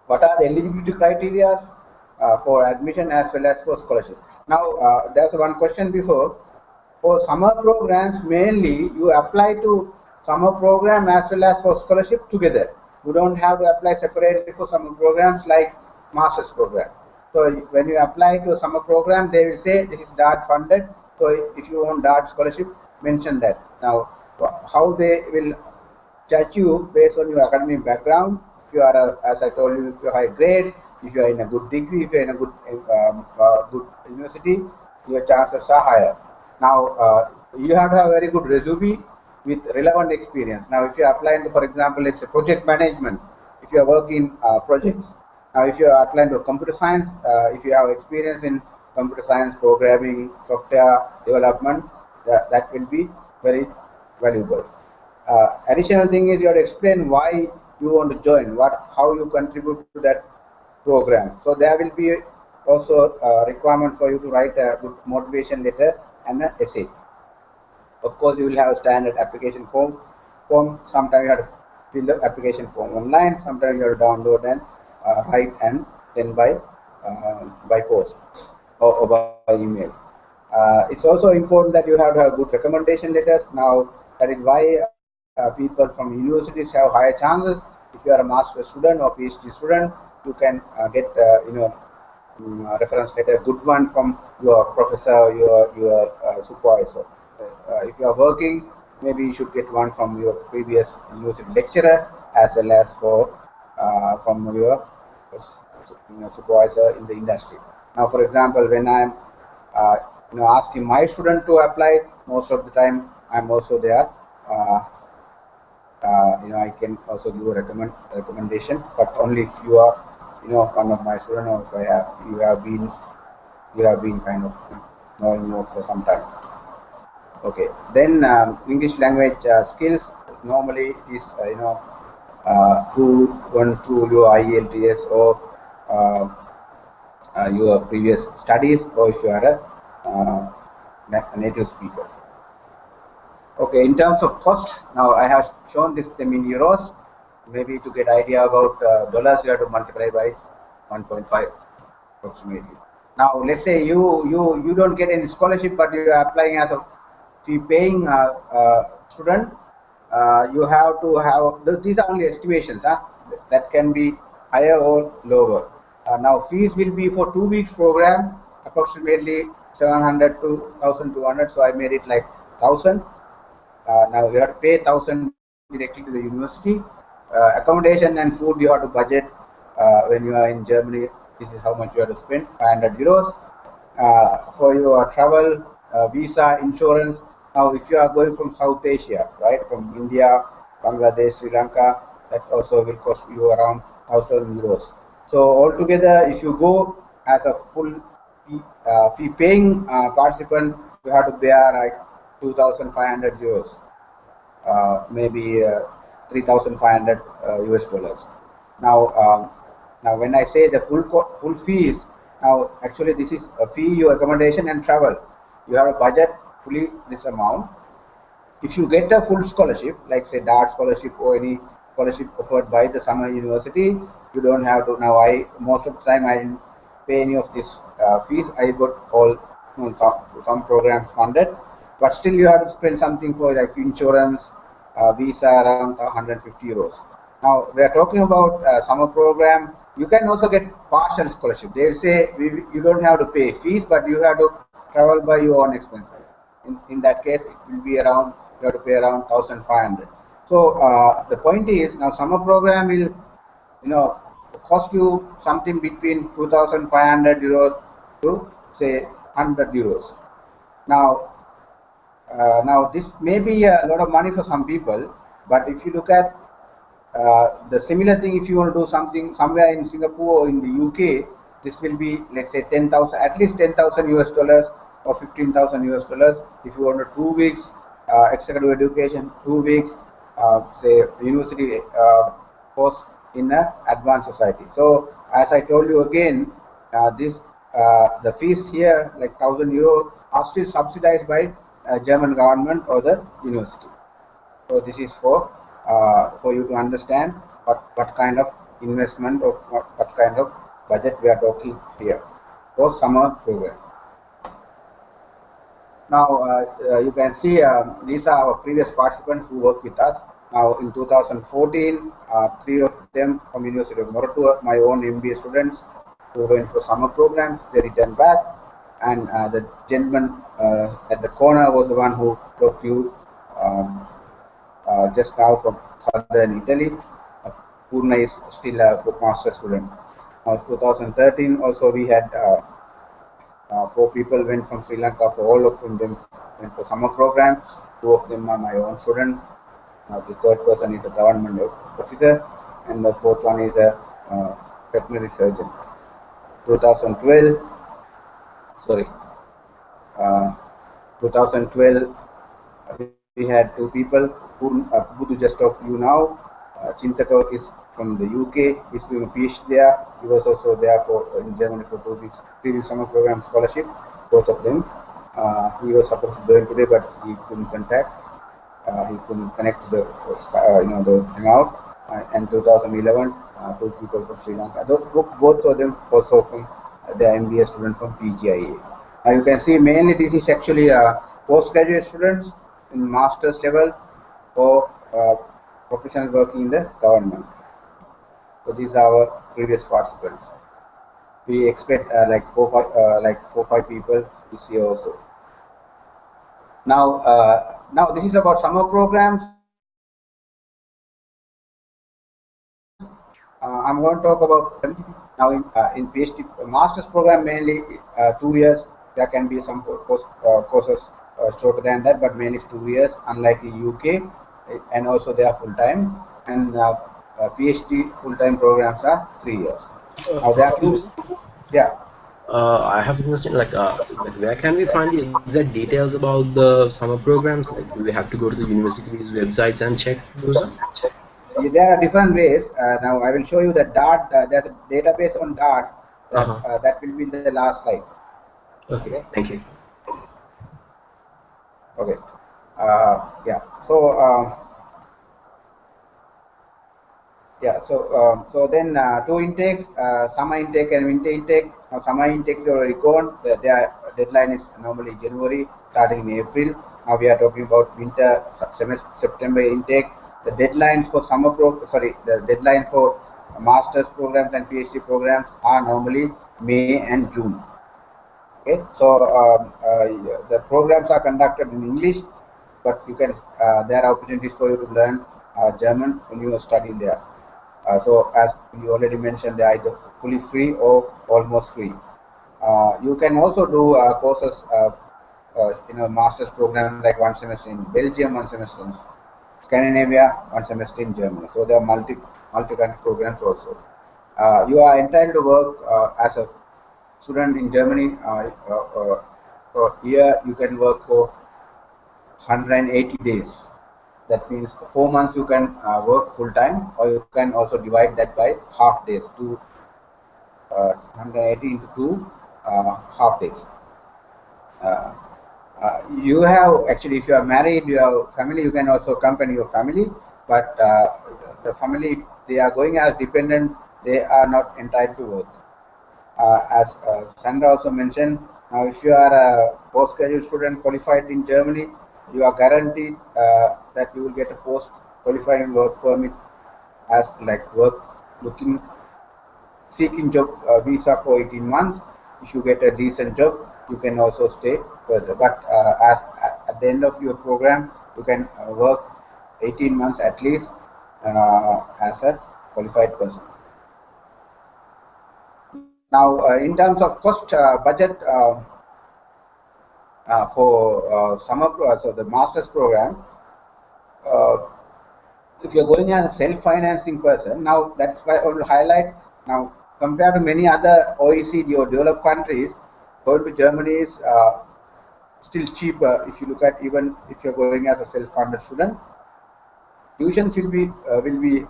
what are the eligibility criteria for admission as well as for scholarship? Now, there's one question before. For summer programs, mainly you apply to summer program as well as for scholarship together. You don't have to apply separately for summer programs like master's program. So when you apply to a summer program, they will say this is DART funded. So if you want DART scholarship, mention that. Now, how they will judge you based on your academic background. If you are, as I told you, if you have high grades, if you are in a good degree, if you are in a good university, your chances are higher. Now, you have to have a very good resume with relevant experience. Now, if you are applying to, for example, let's say project management, if you are working projects. Now, if you are applying to computer science, if you have experience in computer science, programming, software development, that will be very valuable. Additional thing is you have to explain why you want to join, how you contribute to that program. So there will be also a requirement for you to write a good motivation letter and an essay. Of course, you will have a standard application form. Sometimes you have to fill the application form online. Sometimes you have to download and write and send by post or by email. It's also important that you have to have good recommendation letters. Now, that is why people from universities have higher chances. If you are a master's student or PhD student, you can get reference letter, good one from your professor, your supervisor. If you are working, maybe you should get one from your previous university lecturer as well as from your supervisor in the industry. Now, for example, when I'm asking my student to apply, most of the time I'm also there. I can also give a recommendation, but only if you are one of my students, or if you have been kind of knowing more for some time. Okay, then English language skills normally is through your IELTS or your previous studies, or if you are a native speaker. Okay, in terms of cost, now I have shown this them in euros. Maybe to get idea about dollars, you have to multiply by 1.5 approximately. Now, let's say you don't get any scholarship, but you are applying as a fee paying student. You have to have, these are only estimations. That can be higher or lower. Now, fees will be for 2 weeks program, approximately 700 to 1,200. So I made it like 1,000. Now you have to pay 1,000 directly to the university. Accommodation and food you have to budget when you are in Germany. This is how much you have to spend, 500 euros. For your travel, visa, insurance. Now, if you are going from South Asia, right, from India, Bangladesh, Sri Lanka, that also will cost you around 1,000 euros. So altogether, if you go as a full fee paying participant, you have to bear like 2,500 euros, maybe 3,500 US dollars. Now, now when I say the full fees, now actually this is a fee, your accommodation and travel. You have a budget fully this amount. If you get a full scholarship, like say DART scholarship or any scholarship offered by the summer university, you don't have to. Now most of the time I didn't pay any of this fees. I got all some programs funded, but still you have to spend something for like insurance, visa around 150 euros. Now we are talking about summer program. You can also get partial scholarship. They will say you don't have to pay fees, but you have to travel by your own expenses. In that case, it will be around, you have to pay around 1,500. So the point is, now summer program will, cost you something between 2,500 euros to say 100 euros. Now, now this may be a lot of money for some people, but if you look at the similar thing, if you want to do something somewhere in Singapore or in the UK, this will be, let's say, 10,000, at least 10,000 US dollars or 15,000 US dollars. If you want to 2 weeks executive education, 2 weeks, say university course in an advanced society. So as I told you again, the fees here, like 1,000 euro, are still subsidized by German government or the university. So this is for you to understand what kind of investment or what kind of budget we are talking here for summer program. Now you can see these are our previous participants who worked with us. Now in 2014, 3 of them from University of Moratuwa, my own MBA students who went for summer programs, they returned back, and the gentleman at the corner was the one who talked to you just now from southern Italy. Purna is still a master student. 2013 also we had 4 people went from Sri Lanka. For all of them went for summer programs. 2 of them are my own students. The 3rd person is a government officer, and the 4th one is a veterinary surgeon. 2012, sorry, 2012 we had 2 people who Buddhu just talked to you now. Chintatok is from the UK. He's doing a PhD there. He was also there in Germany for 2 weeks, 3 weeks summer program scholarship. Both of them. He was supposed to join today, but he couldn't contact. He couldn't connect to the hangout. And 2011, 2 people from Sri Lanka. Both of them also from the MBA students from PGIA. You can see mainly this is actually postgraduate students in master's level or professionals working in the government. So these are our previous participants. We expect like 4-5 people this year also. Now this is about summer programs. I'm going to talk about now in PhD master's program, mainly 2 years. There can be some courses shorter than that, but mainly it's 2 years, unlike the UK, and also they are full time. And PhD full time programs are 3 years. Now there are 2. Yeah. I have a question. Like where can we find the exact details about the summer programs? Like, do we have to go to the university's websites and check those out? There are different ways. Now I will show you that DART. There's a database on DART that will be in the last slide. Okay. Thank you. Okay. Yeah. So so then 2 intakes, summer intake and winter intake. Now summer intake is already gone. Their deadline is normally January, starting in April. Now we are talking about winter semester September intake. The deadlines for the deadline for master's programs and PhD programs are normally May and June. Okay, so the programs are conducted in English, but you can there are opportunities for you to learn German when you are studying there. So as you already mentioned, they are either fully free or almost free. You can also do courses in a master's program, like one semester in Belgium, one semester in Scandinavia, one semester in Germany. So there are multi-country programs also. You are entitled to work as a student in Germany. For here you can work for 180 days. That means 4 months you can work full time, or you can also divide that by half days, 180 into 2 half days. You have actually, if you are married, you have family, you can also accompany your family, but the family, if they are going as dependent, they are not entitled to work. As Sandra also mentioned, now if you are a postgraduate student qualified in Germany, you are guaranteed that you will get a post qualifying work permit, as like work looking seeking job visa for 18 months. If you get a decent job, you can also stay further. But as at the end of your program, you can work 18 months at least as a qualified person. Now, in terms of cost budget for summer, so the master's program, if you're going as a self-financing person, now that's why I want to highlight. Now, compared to many other OECD or developed countries, going to Germany is still cheaper. If you look at, even if you're going as a self-funded student, tuition will be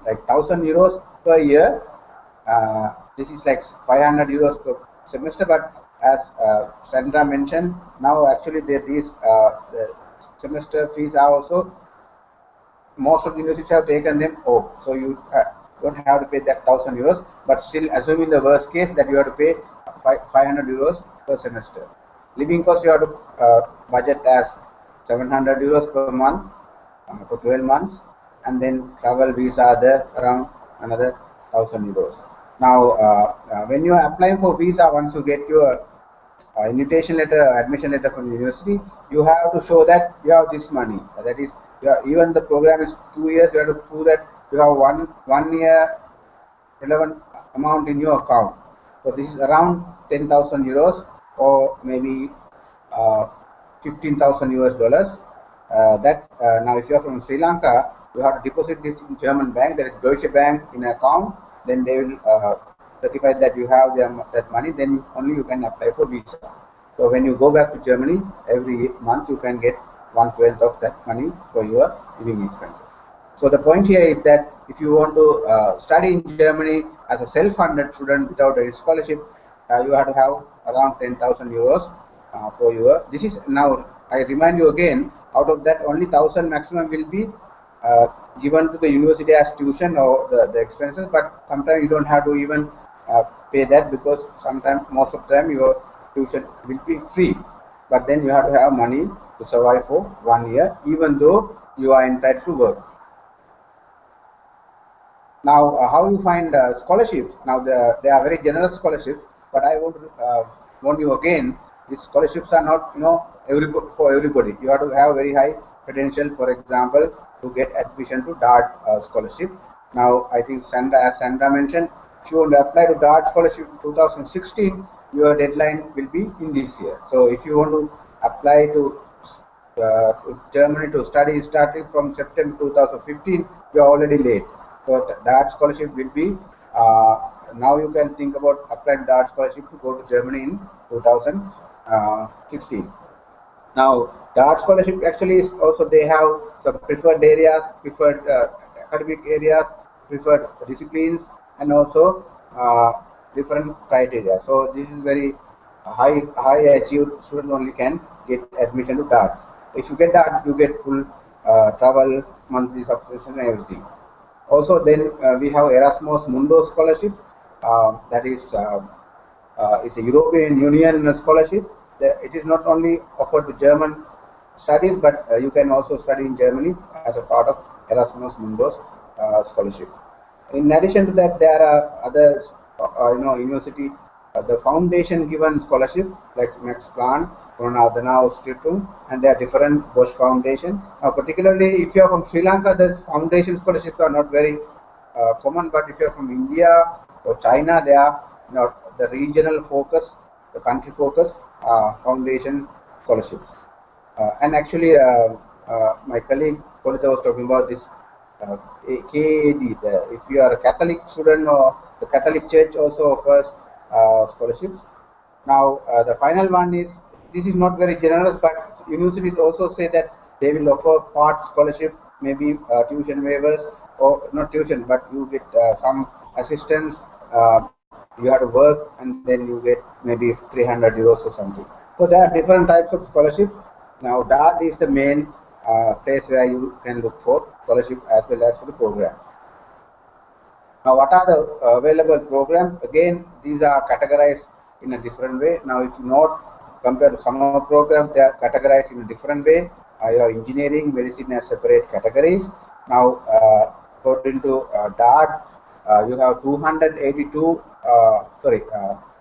like 1,000 euros per year. This is like 500 euros per semester. But as Sandra mentioned, now actually these the semester fees are also, most of the universities have taken them off, so you don't have to pay that 1,000 euros. But still, assuming the worst case, that you have to pay 500 euros per semester. Living cost you have to budget as 700 euros per month for 12 months, and then travel visa there around another 1,000 euros. Now, when you are applying for visa, once you get your invitation letter, admission letter from the university, you have to show that you have this money. That is, even the program is 2 years, you have to prove that you have one year relevant amount in your account. So this is around 10,000 euros, or maybe 15,000 US dollars. Now, if you are from Sri Lanka, you have to deposit this in German bank, that is Deutsche Bank, in an account. Then they will certify that you have that money. Then only you can apply for visa. So when you go back to Germany, every month you can get 1/12 of that money for your living expenses. So the point here is that if you want to study in Germany as a self-funded student without any scholarship, you have to have around 10,000 euros for your. This is now, I remind you again, out of that only 1,000 maximum will be given to the university as tuition or the expenses. But sometimes you don't have to even pay that, because sometimes, most of the time, your tuition will be free. But then you have to have money to survive for 1 year, even though you are entitled to work. Now, how you find scholarships? Now, they are very generous scholarships, but I want to warn you again: these scholarships are not, for everybody. You have to have very high credential, for example, to get admission to DART scholarship. Now, I think as Sandra mentioned, if you want to apply to DART scholarship in 2016, your deadline will be in this year. So, if you want to apply to Germany to study starting from September 2015, you are already late. So that scholarship will be, now you can think about applying that scholarship to go to Germany in 2016. Now, that scholarship actually is also, they have some preferred areas, preferred academic areas, preferred disciplines, and also different criteria. So this is very high achieved student only can get admission to DART. If you get DART, you get full travel, monthly subscription, and everything. Also, then we have Erasmus Mundus scholarship. That is, it's a European Union scholarship. It is not only offered to German studies, but you can also study in Germany as a part of Erasmus Mundus scholarship. In addition to that, there are other, university, the foundation given scholarship like Max Planck, and they are different Bosch Foundation. Now, particularly if you are from Sri Lanka, this foundation scholarships are not very common, but if you are from India or China, they are the regional focus, the country focus foundation scholarships. And actually, my colleague Polita was talking about this KAD. If you are a Catholic student, or the Catholic Church also offers scholarships. Now, the final one is, this is not very generous, but universities also say that they will offer part scholarship, maybe tuition waivers, or not tuition, but you get some assistance. You have to work, and then you get maybe 300 euros or something. So there are different types of scholarship. Now, that is the main place where you can look for scholarship as well as for the program. Now, what are the available programs? Again, these are categorized in a different way. Now, if you note, compared to summer programs, they are categorized in a different way. You have engineering, medicine as separate categories. Now, according to DART, you have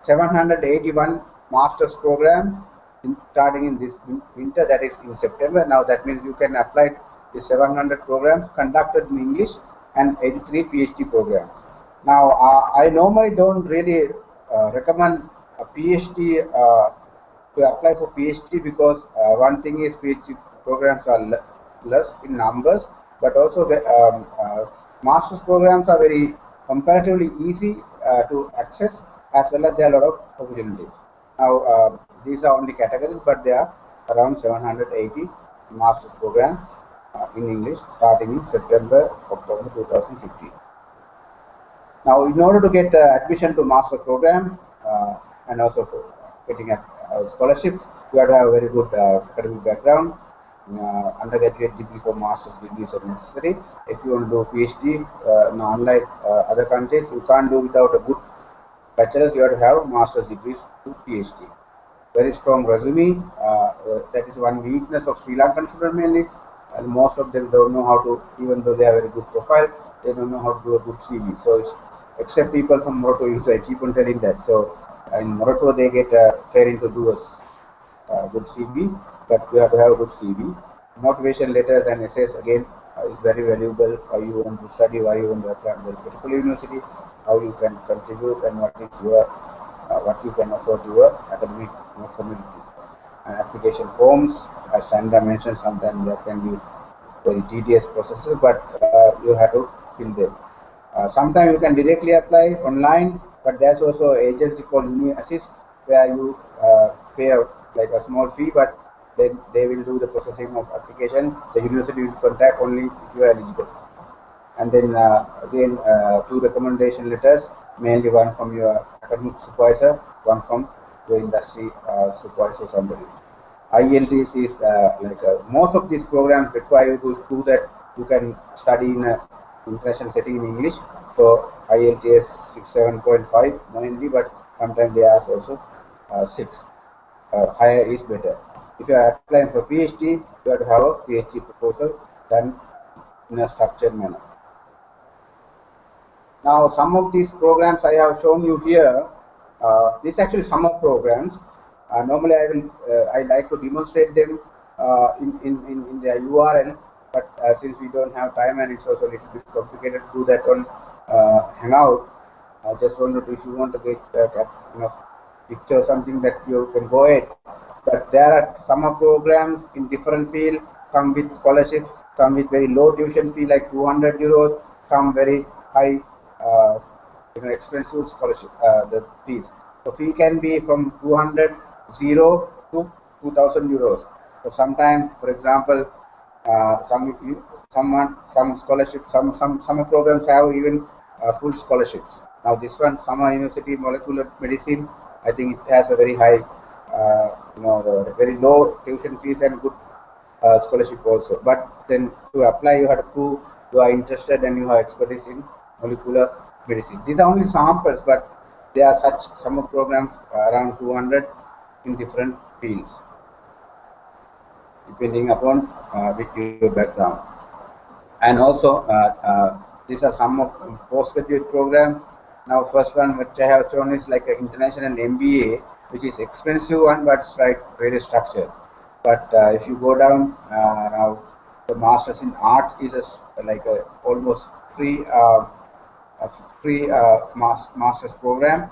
781 master's programs starting in this winter, that is in September. Now, that means you can apply the 700 programs conducted in English and 83 PhD programs. Now, I normally don't really recommend a PhD to apply for PhD, because one thing is PhD programs are less in numbers, but also the master's programs are very comparatively easy to access, as well as there are a lot of opportunities. Now, these are only categories, but there are around 780 master's programs in English starting in September, October 2015. Now, in order to get admission to master program and also for getting a scholarships, you have to have a very good academic background. Undergraduate degree for master's degrees are necessary. If you want to do PhD, unlike other countries, you can't do without a good bachelor's. You have to have master's degrees to PhD. Very strong resume. That is one weakness of Sri Lankan students mainly, and most of them don't know how to, even though they have a very good profile, they don't know how to do a good CV. So it's, except people from Morocco, so I keep on telling that. So in Morocco, they get training to do a good CV, but you have to have a good CV. Motivation letters and essays again is very valuable. Why you want to study, why you want to apply to a particular university, how you can contribute, and what is your what you can offer to your academic community. And application forms, as Sandra mentioned, sometimes there can be very tedious processes, but you have to fill them. Sometimes you can directly apply online, but there's also an agency called UniAssist, where you pay like a small fee, but then they will do the processing of application. The university will contact only if you are eligible. And then again, 2 recommendation letters, mainly one from your academic supervisor, one from your industry supervisor, somebody. IELTS is most of these programs require you to prove that you can study in an international setting in English. So IELTS 7.5 mainly, but sometimes they ask also 6. Higher is better. If you are applying for PhD, you have to have a PhD proposal done in a structured manner. Now, some of these programs I have shown you here. These actually summer programs. Normally, I like to demonstrate them in their URL, but since we don't have time and it's also a little bit complicated to do that on Hangout, I just wanted to, if you want to get picture something that you can go ahead. But there are summer programs in different fields, some with scholarship, some with very low tuition fee like 200 euros, some very high expensive scholarship, the fees. So fee can be from 200 to 2000 euros. So sometimes, for example, some scholarships, some programs have even full scholarships. Now this one, Summer University Molecular Medicine, I think it has a very high, very low tuition fees and good scholarship also. But then to apply, you have to prove you are interested and you have expertise in molecular medicine. These are only samples, but there are such summer programs around 200 in different fields, depending upon with your background. And also, these are some of postgraduate programs. Now, first one which I have shown is like an international MBA. which is expensive one, but it's like very structured. But if you go down now, the Masters in Arts is like a almost free master's program,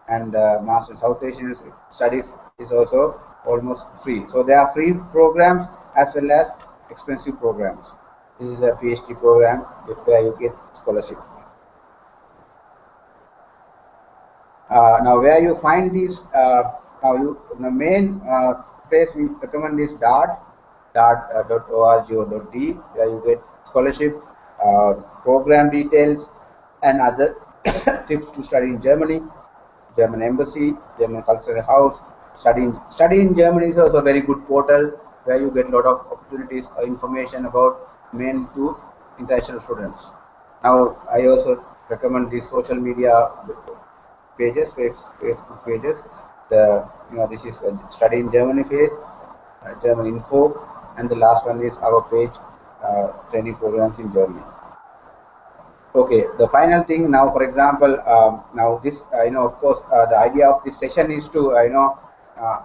and Master in South Asian Studies is also almost free. So there are free programs as well as expensive programs. This is a PhD program where you get scholarship. Now, where you find these, the main place we recommend is dart.org or .de, where you get scholarship, program details, and other tips to study in Germany, German embassy, German cultural house. Study in Germany is also a very good portal where you get a lot of opportunities, information about main to international students. Now, I also recommend these social media pages, Facebook pages. This is a study in Germany page, German info, and the last one is our page, training programs in Germany. Okay, the final thing now, for example, now this, of course, the idea of this session is to, uh,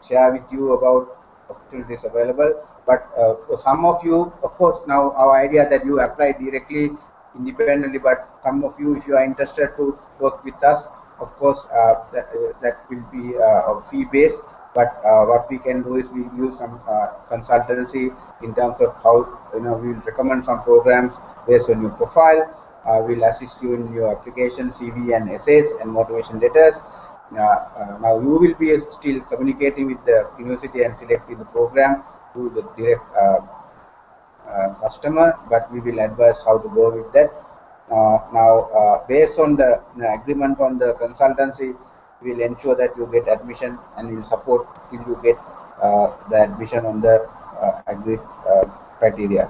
share with you about opportunities available. But for some of you, of course, now our idea that you apply directly independently, but some of you, if you are interested to work with us, of course, that will be fee based. But what we can do is we use some consultancy in terms of how, we will recommend some programs based on your profile. We'll assist you in your application, CV and essays and motivation letters. Now you will be still communicating with the university and selecting the program through the direct customer, but we will advise how to go with that. Based on the agreement on the consultancy, we will ensure that you get admission and we will support till you get the admission on the agreed criteria.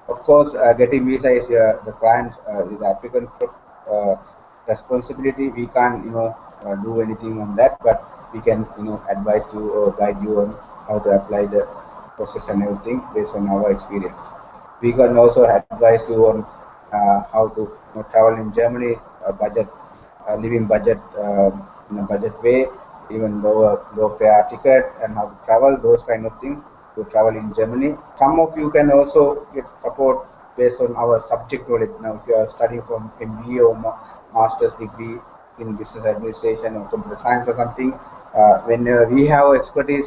Of course, getting visa is the client's, the applicant's responsibility. We can't, do anything on that, but we can, advise you or guide you on how to apply the process and everything based on our experience. We can also advise you on how to travel in Germany, living budget in a budget way, even low fare ticket, and how to travel, those kind of things to travel in Germany. Some of you can also get support based on our subject knowledge. Now, if you are studying from MBA or master's degree in business administration or computer science or something, when we have expertise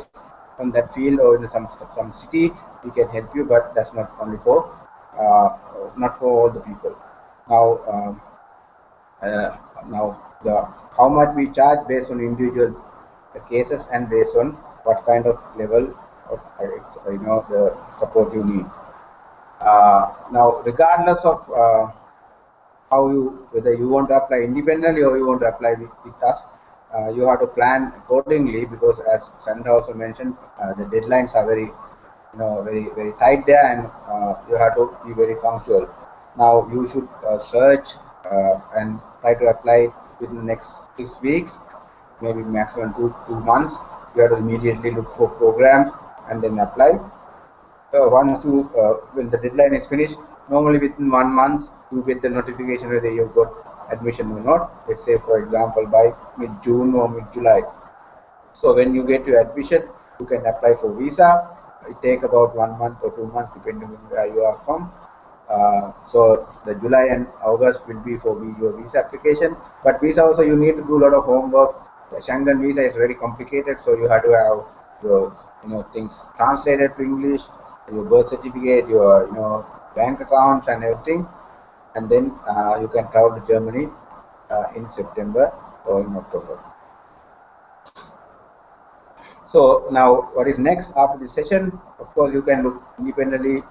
from that field or in some city, we can help you, but that's not only for not for all the people. Now, how much we charge based on individual cases and based on what kind of level of the support you need. Now, regardless of whether you want to apply independently or you want to apply with us, you have to plan accordingly, because as Sandra also mentioned, the deadlines are very very tight there, and you have to be very punctual. Now you should search and try to apply within the next 6 weeks, maybe maximum two months. You have to immediately look for programs and then apply. When the deadline is finished, normally within 1 month you get the notification whether you got admission or not. Let's say, for example, by mid-June or mid-July. So when you get your admission, you can apply for visa. It takes about 1 month or 2 months depending on where you are from. So the July and August will be for your visa application. But visa also, you need to do a lot of homework. The Schengen visa is very complicated, so you have to have your things translated to English, your birth certificate, your bank accounts and everything, and then you can travel to Germany in September or in October. So now, what is next after this session? Of course, you can look independently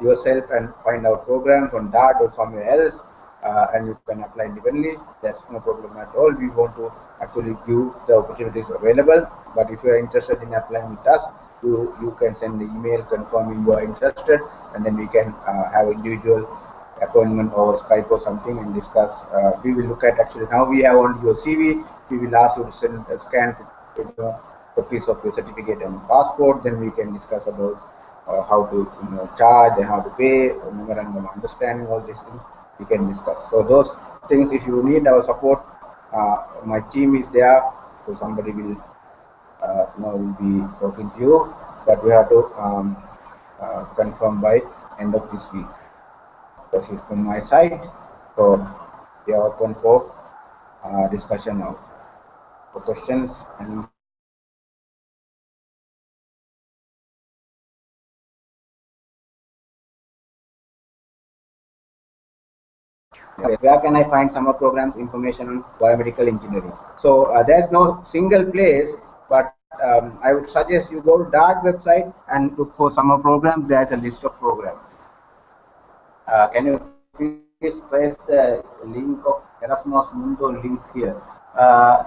yourself and find out programs on DART or somewhere else, and you can apply independently. That's no problem at all. We want to actually give the opportunities available. But if you are interested in applying with us, you can send the email confirming you are interested, and then we can have individual appointment over Skype or something and discuss. We will look at, actually now we have only your CV. We will ask you to send a scan copies of your certificate and passport. Then we can discuss about how to charge and how to pay, memorandum of understanding, all these things we can discuss. So those things, if you need our support, my team is there So somebody will will be talking to you, but we have to confirm by end of this week. This is from my side. So we are open for discussion now, for questions and where can I find summer programs information on biomedical engineering? So there's no single place, but I would suggest you go to DART website and look for summer programs. There's a list of programs. Can you please paste the link of Erasmus Mundo link here?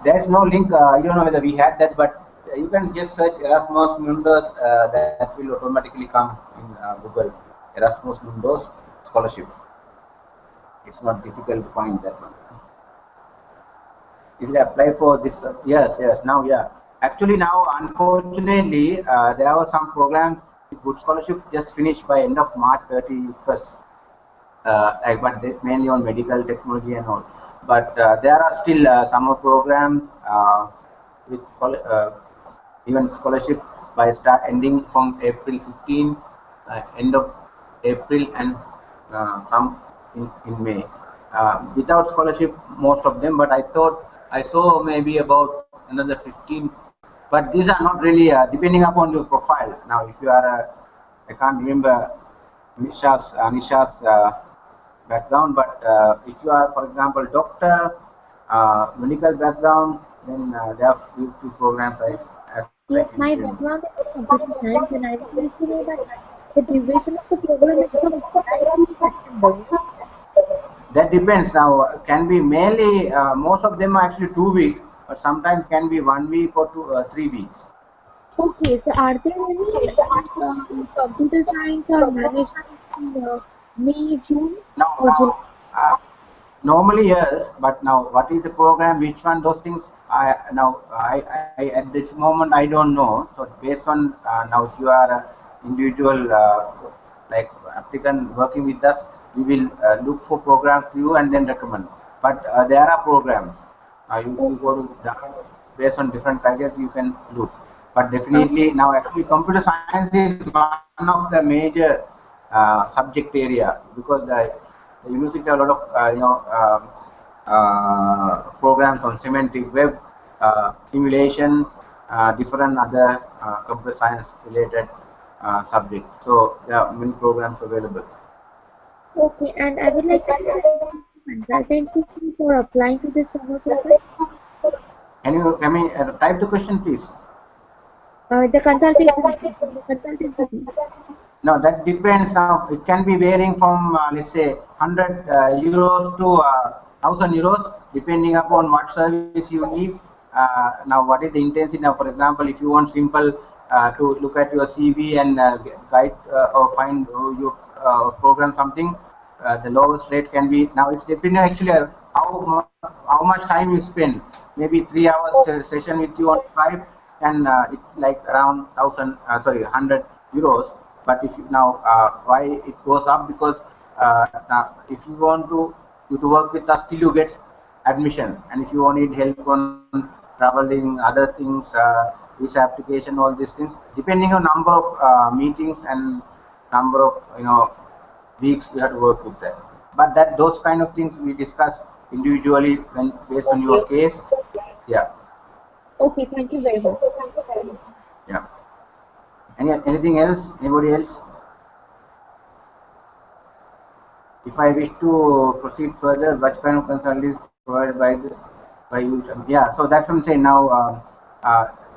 There's no link. I don't know whether we had that, but you can just search Erasmus Mundos. That will automatically come in Google. Erasmus Mundos scholarships. It's not difficult to find that one. You will apply for this. Yes. Now, yeah. Actually, now, unfortunately, there were some programs with good scholarships just finished by end of March 31st. But mainly on medical technology and all. But there are still summer programs with even scholarships by start ending from April 15, end of April, and some in May. Without scholarship, most of them, but I thought I saw maybe about another 15. But these are not really depending upon your profile. Now, if you are, I can't remember Anisha's background, but if you are, for example, doctor, medical background, then there are few programs Yes, my background is in computer science, and I would like to know that the duration of the program is from July to September. That depends. Now, can be mainly most of them are actually 2 weeks, but sometimes can be 1 week or 3 weeks. Okay, so are there any computer science or management in May, June, or July? Now, normally yes, but now what is the program? Which one? Those things. I at this moment I don't know. So based on now, if you are an individual like applicant working with us, we will look for programs to you and then recommend. But there are programs. You go to based on different packages, you can look. But definitely now, actually, computer science is one of the major subject area because the university have a lot of programs on semantic web, simulation, different other computer science related subjects. So there are many programs available. Okay, and I would like to know that consultancy fee for applying to this summer program. Can you type the question, please? The consultancy fee. Now that depends. Now it can be varying from let's say 100 euros to 1000 euros, depending upon what service you need. Now, what is the intensity? Now, for example, if you want simple to look at your CV and guide or find your program something, the lowest rate can be. Now it's depending actually how much time you spend. Maybe 3 hours session with you on Skype, and it like around 100 euros. But if you, now why it goes up, because now if you want you to work with us till you get admission, and if you need help on traveling, other things, visa application, all these things, depending on number of meetings and number of weeks we have to work with that. But that those kind of things we discuss individually when based on your case. Yeah. Okay, thank you very much. Yeah. Anything else? Anybody else? If I wish to proceed further, what kind of consulting is provided by you? Yeah. So that's what I'm saying. Now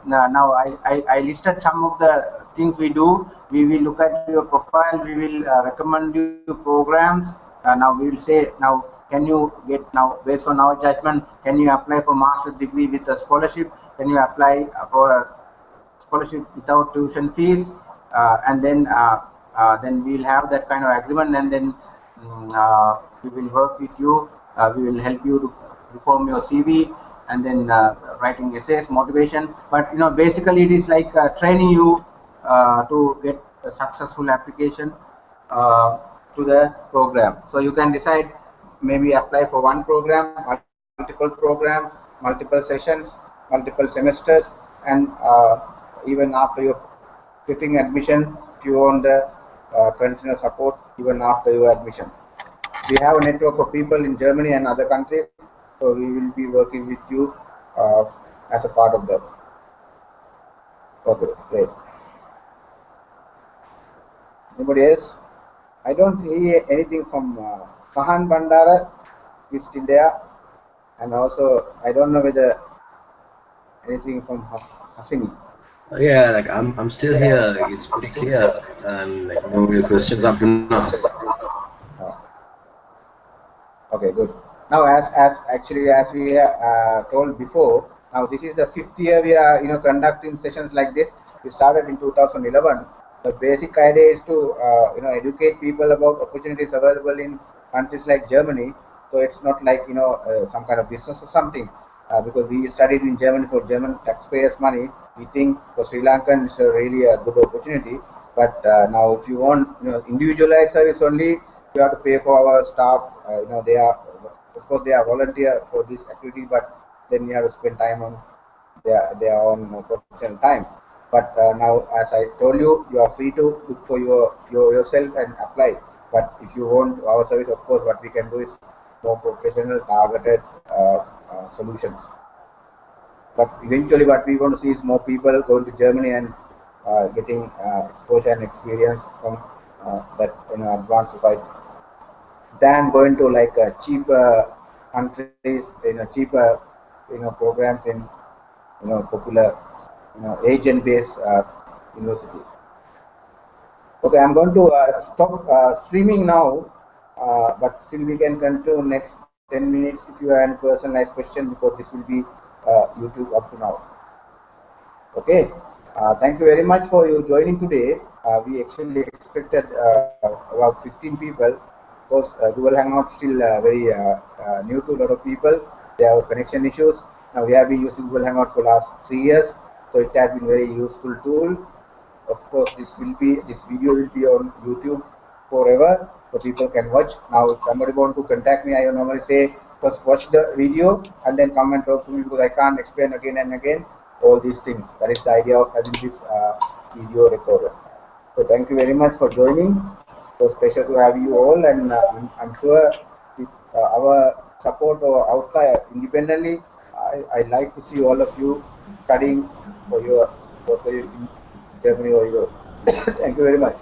I listed some of the things we do. We will look at your profile. We will recommend you programs. Now we will say, now can you get, now based on our judgment, can you apply for master's degree with a scholarship? Can you apply for a scholarship without tuition fees? And then we'll have that kind of agreement, and then we will work with you. We will help you to reform your CV, and then writing essays, motivation. But basically it is like training you to get a successful application to the program. So you can decide, maybe apply for one program, multiple programs, multiple sessions, multiple semesters, and even after your getting admission, if you want the continuous support even after your admission. We have a network of people in Germany and other countries, so we will be working with you as a part of that. Okay, great. Anybody else? I don't hear anything from Mahan Bandara is still there, and also I don't know whether anything from Hasini. Yeah, like I'm still here. Like, it's pretty clear, and like no real questions up to now. Okay, good. Now, as we told before, now this is the 5th year we are conducting sessions like this. We started in 2011. The basic idea is to educate people about opportunities available in countries like Germany. So it's not like some kind of business or something. Because we studied in Germany for German taxpayers' money, we think for Sri Lankan it's a really a good opportunity. But now, if you want individualized service only, you have to pay for our staff. They are, of course, they are volunteer for this activity, but then you have to spend time on their own professional time. But now, as I told you, you are free to look for yourself and apply. But if you want our service, of course, what we can do is more professional, targeted solutions. But eventually, what we want to see is more people going to Germany and getting exposure and experience from that advanced society, than going to like cheaper countries, cheaper programs in popular agent-based universities. Okay, I'm going to stop streaming now, but still we can continue next 10 minutes if you have any personalized question, because this will be YouTube up to now. Okay, thank you very much for you joining today. We actually expected about 15 people. Of course, Google Hangout still very new to a lot of people. They have connection issues. Now we have been using Google Hangout for last 3 years, so it has been very useful tool. Of course, this video will be on YouTube forever, so people can watch. Now, if somebody want to contact me, I normally say first watch the video and then come and talk to me, because I can't explain again and again all these things. That is the idea of having this video recorder. So thank you very much for joining. It was a pleasure to have you all, and I'm sure with our support or outside independently, I'd like to see all of you studying for your in Germany or Europe. Thank you very much.